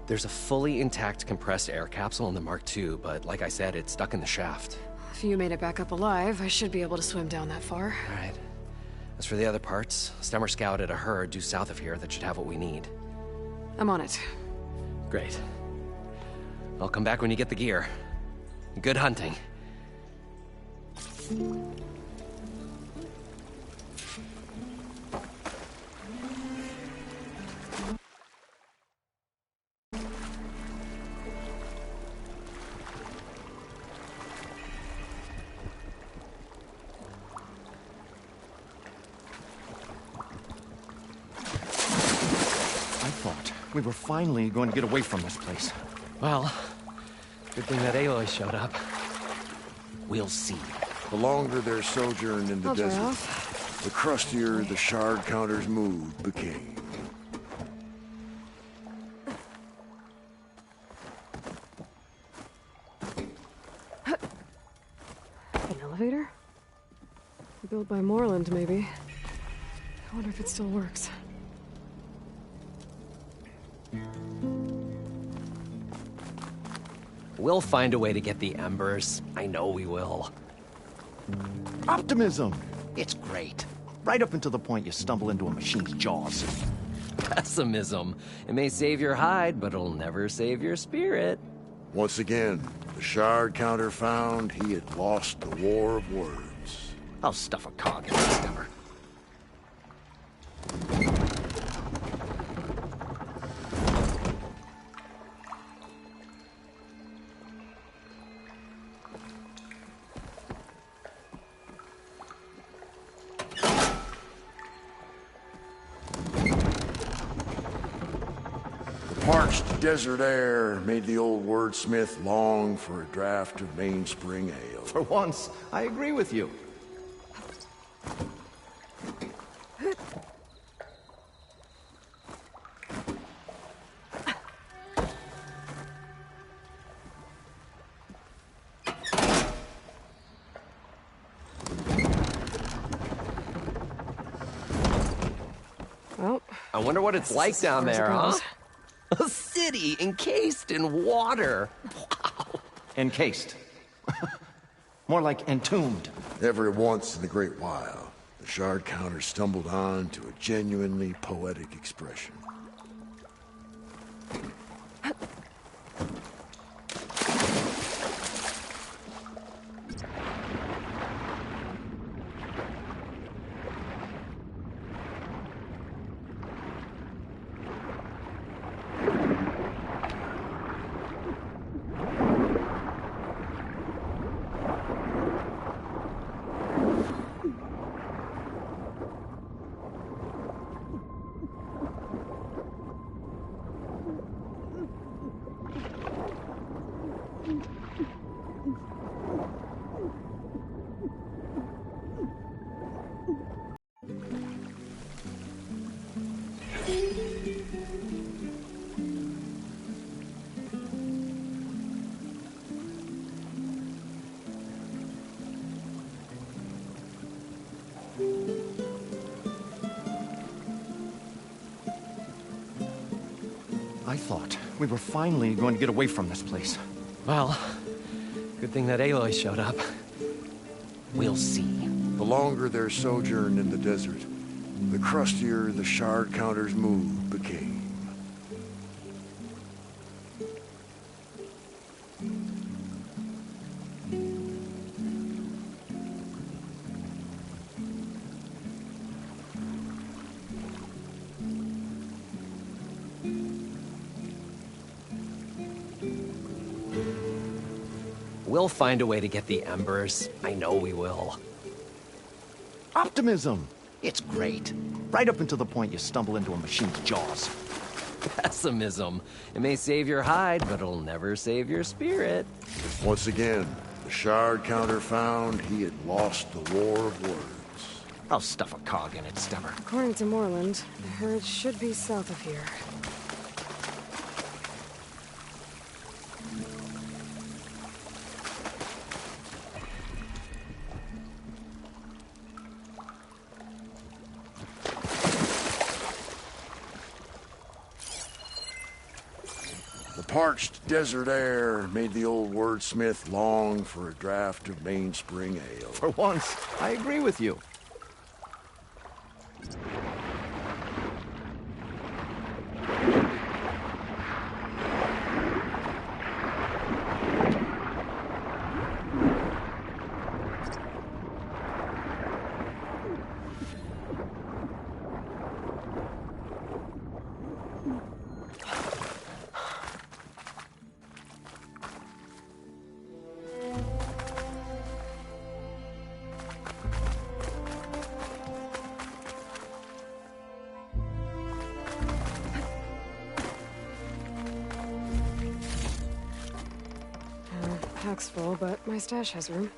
There's a fully intact compressed air capsule in the Mark II, but like I said, it's stuck in the shaft. If you made it back up alive, I should be able to swim down that far. All right. As for the other parts, Stemmer scouted a herd due south of here that should have what we need. I'm on it. Great. I'll come back when you get the gear. Good hunting. We were finally going to get away from this place. Well, good thing that Aloy showed up. We'll see. The longer their sojourn in the I'll dry desert, off. the crustier the shard counter's mood became. An elevator? Built by Moreland, maybe. I wonder if it still works. We'll find a way to get the embers. I know we will. Optimism! It's great. Right up until the point you stumble into a machine's jaws. Pessimism. It may save your hide, but it'll never save your spirit. Once again, the shard counter found he had lost the war of words. I'll stuff a cog in this stemmer. Parched desert air made the old wordsmith long for a draught of mainspring ale. For once, I agree with you. Well, I wonder what it's like down there, huh? A city encased in water. Wow. Encased. More like entombed. Every once in the great while, the shard counter stumbled on to a genuinely poetic expression. I thought we were finally going to get away from this place. Well, good thing that Aloy showed up. We'll see. The longer their sojourn in the desert, the crustier the shard counter's mood became. We'll find a way to get the embers. I know we will. Optimism! It's great. Right up until the point you stumble into a machine's jaws. Pessimism. It may save your hide, but it'll never save your spirit. Once again, the shard counter found he had lost the war of words. I'll stuff a cog in it, Stubber. According to Moreland, the herd should be south of here. Parched desert air made the old wordsmith long for a draught of mainspring ale. For once, I agree with you. Pack's full, but my stash has room.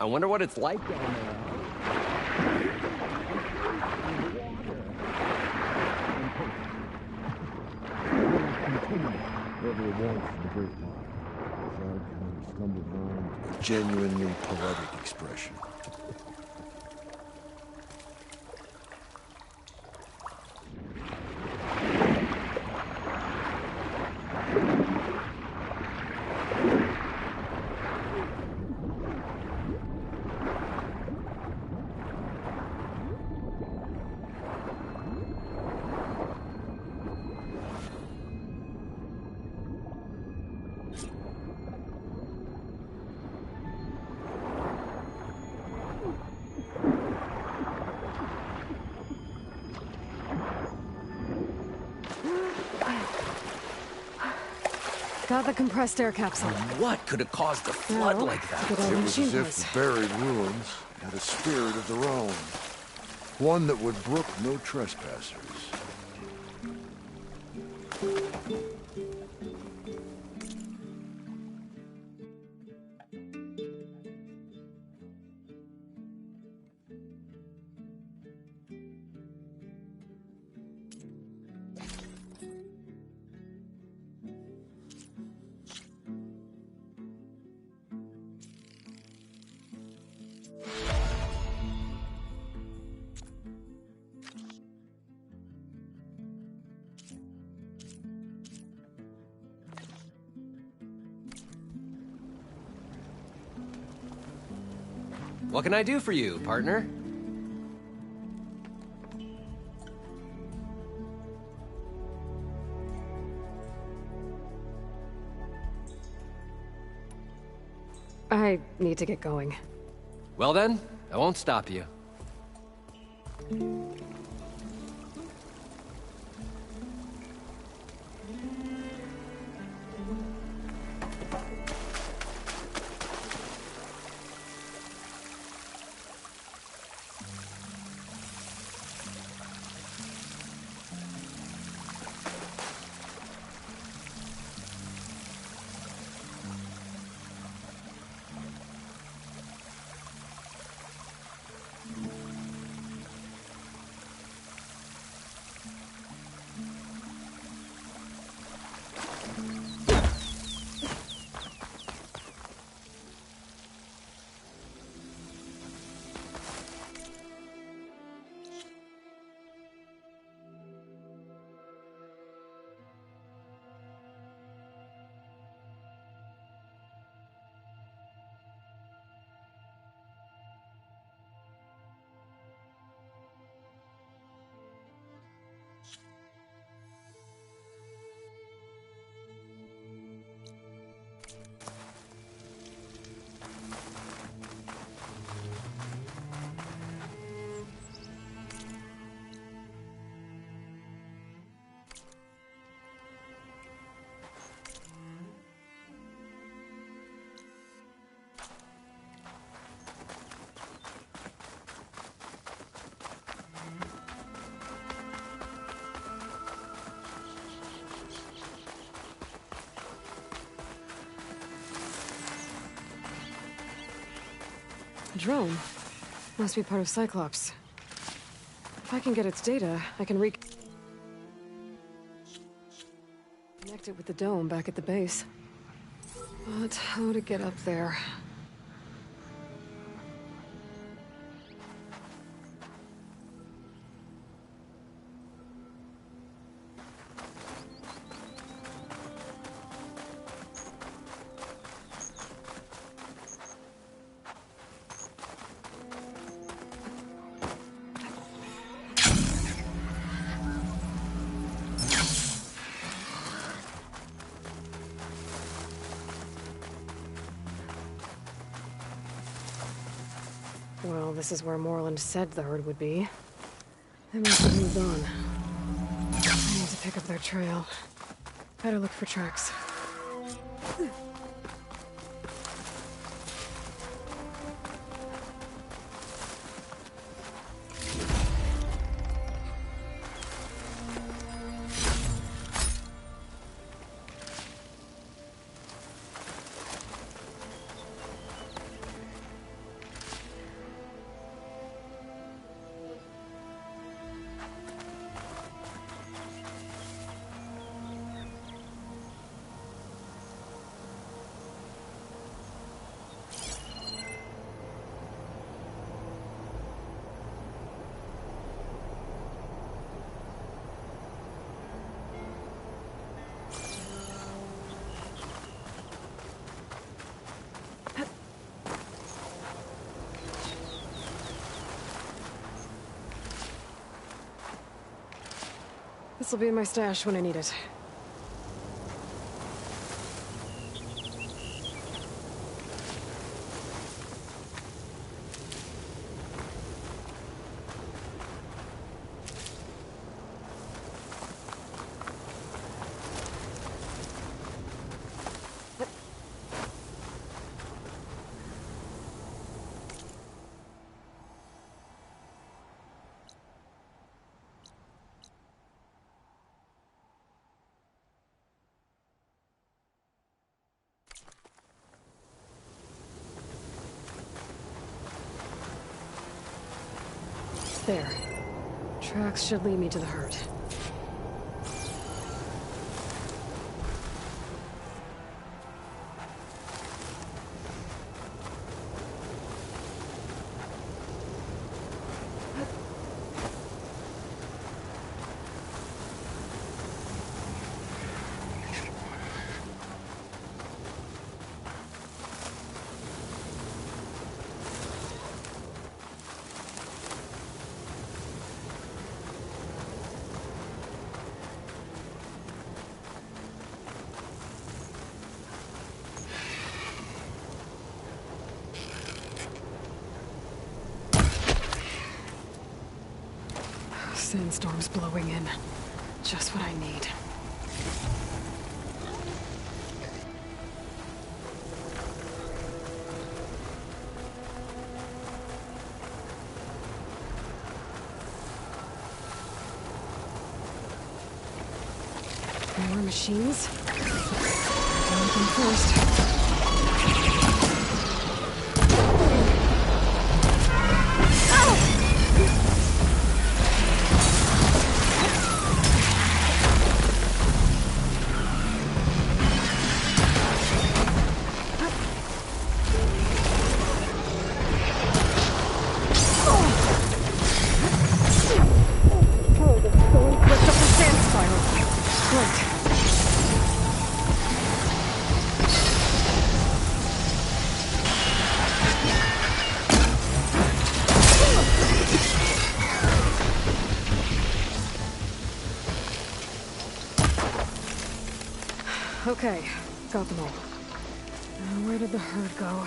I wonder what it's like down there. A genuinely poetic expression. Got the compressed air capsule. What could have caused a flood like that? Good old It was machine as if voice. the buried ruins had a spirit of their own. One that would brook no trespassers. What can I do for you, partner? I need to get going. Well then, I won't stop you. A drone. Must be part of Cyclops. If I can get its data, I can connect it with the dome back at the base. But how to get up there? Well, this is where Moreland said the herd would be. They must have moved on. I need to pick up their trail. Better look for tracks. This'll be in my stash when I need it. There. Tracks should lead me to the herd. Sandstorm's blowing in. Just what I need. More machines? Don't look first. Okay, got them all. Now, where did the herd go?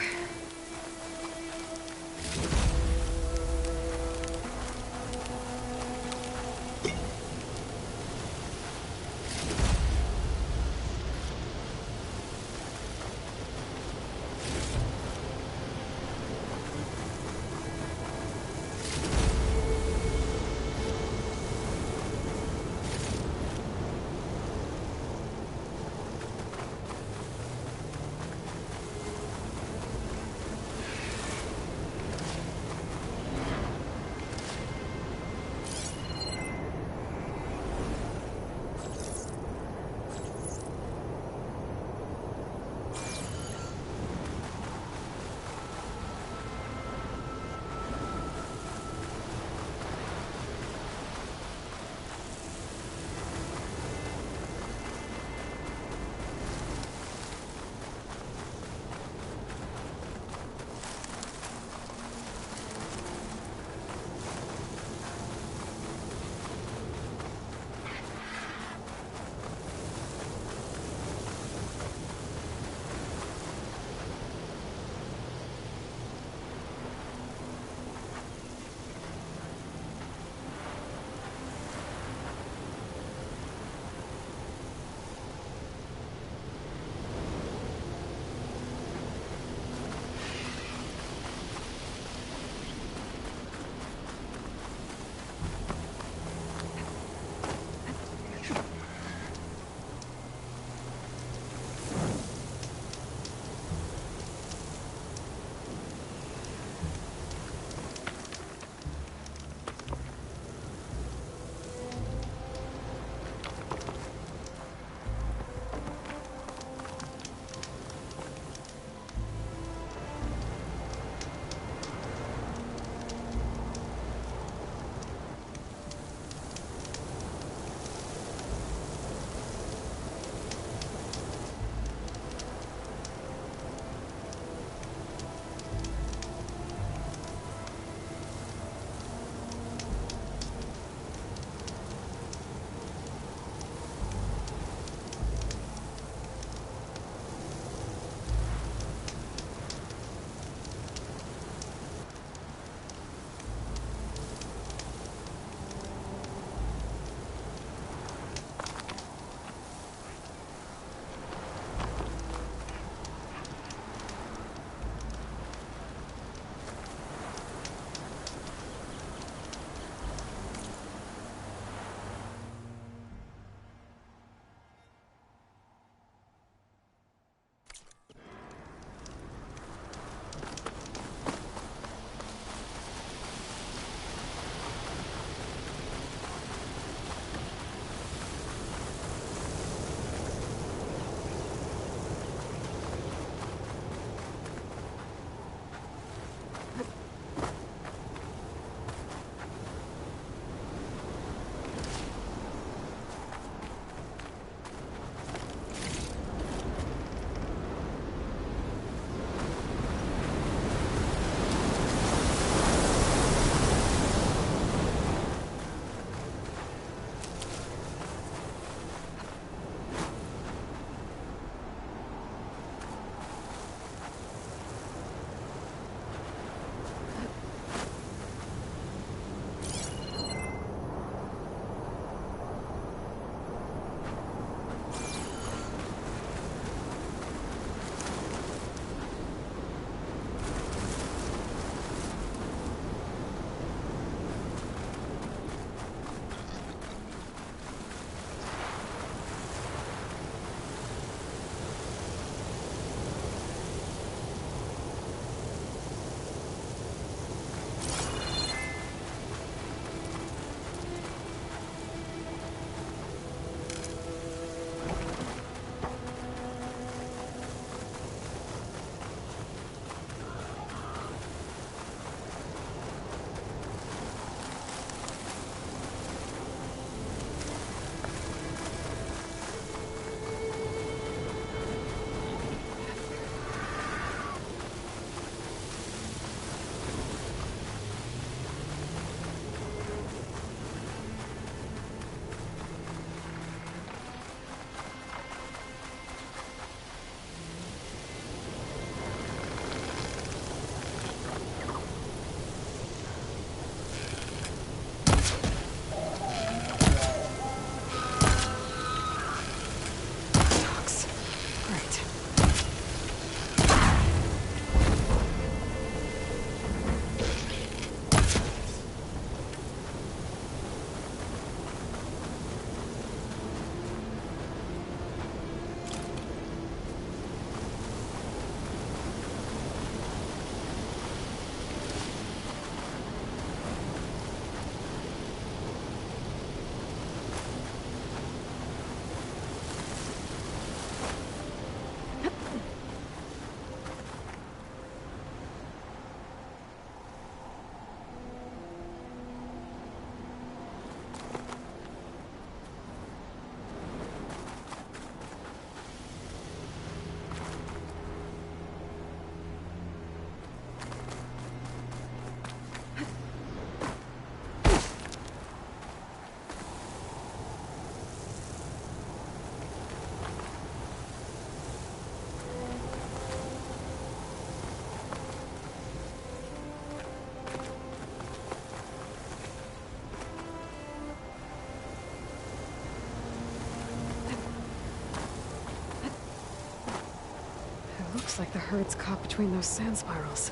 Looks like the herd's caught between those sand spirals.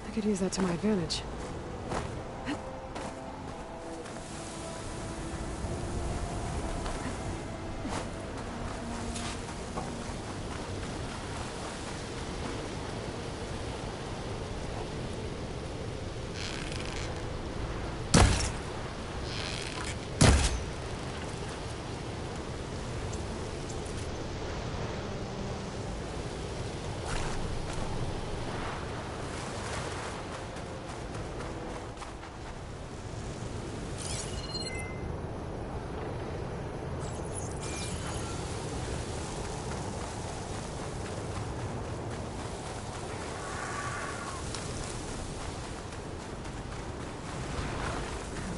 I could use that to my advantage.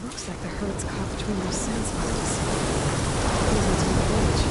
Looks like the herd's caught between those sand spirals. Use that to my advantage.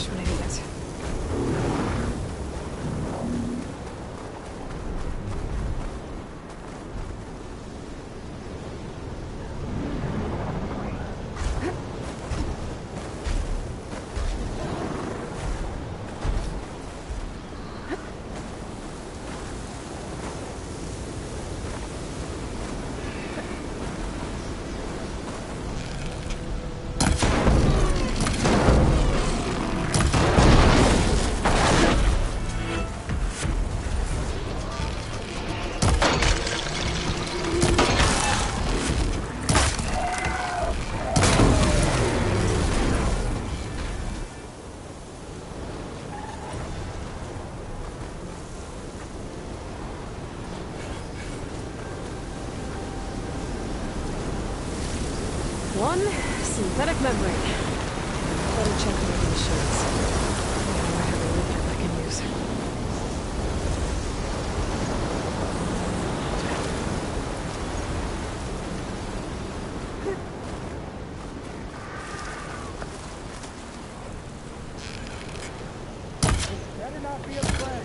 When I need it. One synthetic membrane. Better check the other machines. I have a leaflet I can use. Better not be afraid.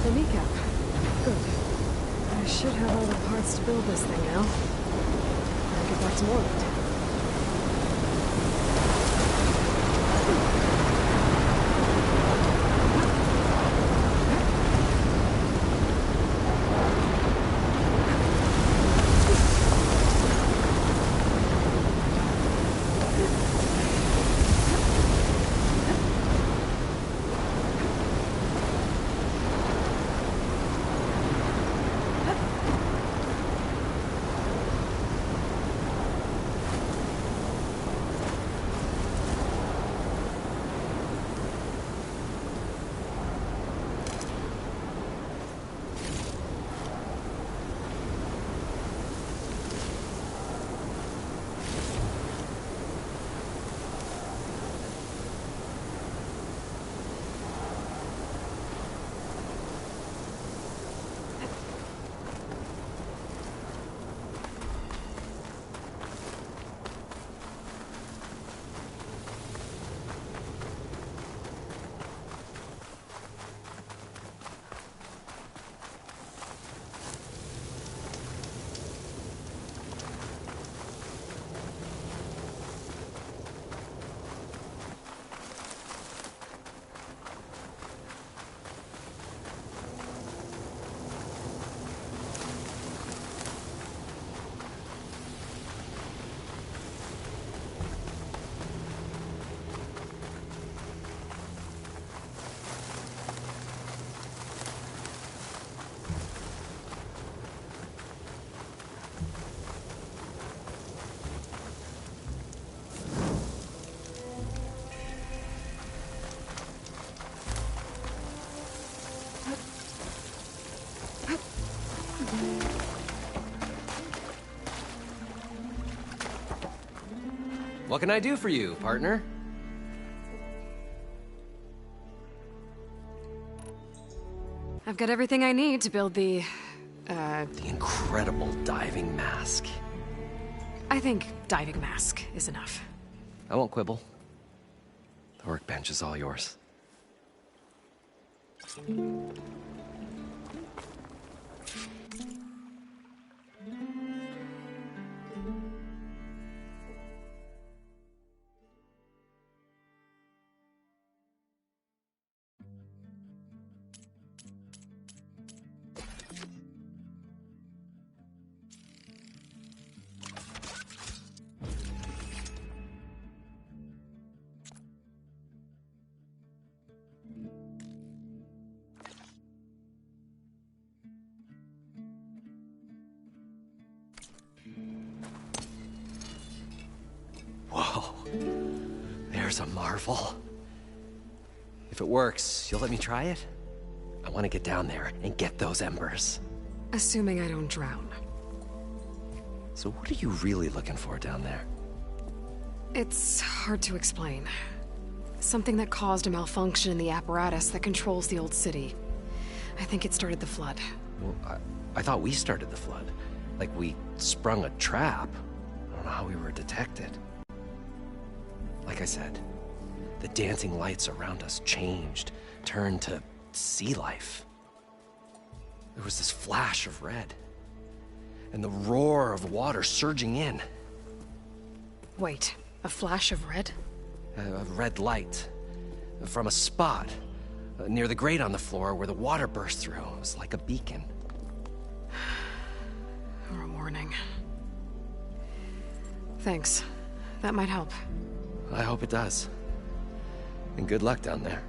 The kneecap. Good. I should have all the parts to build this thing now. I'll get back to more of it. What can I do for you, partner? I've got everything I need to build the incredible diving mask. I think diving mask is enough. I won't quibble. The workbench is all yours. Whoa. There's a marvel. If it works, you'll let me try it? I want to get down there and get those embers. Assuming I don't drown. So what are you really looking for down there? It's hard to explain. Something that caused a malfunction in the apparatus that controls the old city. I think it started the flood. Well, I thought we started the flood. Like we sprung a trap. I don't know how we were detected. Like I said, the dancing lights around us changed, turned to sea life. There was this flash of red, and the roar of water surging in. Wait, a flash of red? A red light from a spot near the grate on the floor where the water burst through. It was like a beacon. Or a warning. Thanks. That might help. I hope it does. And good luck down there.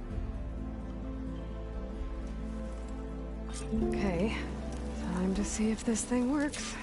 Okay. Time to see if this thing works.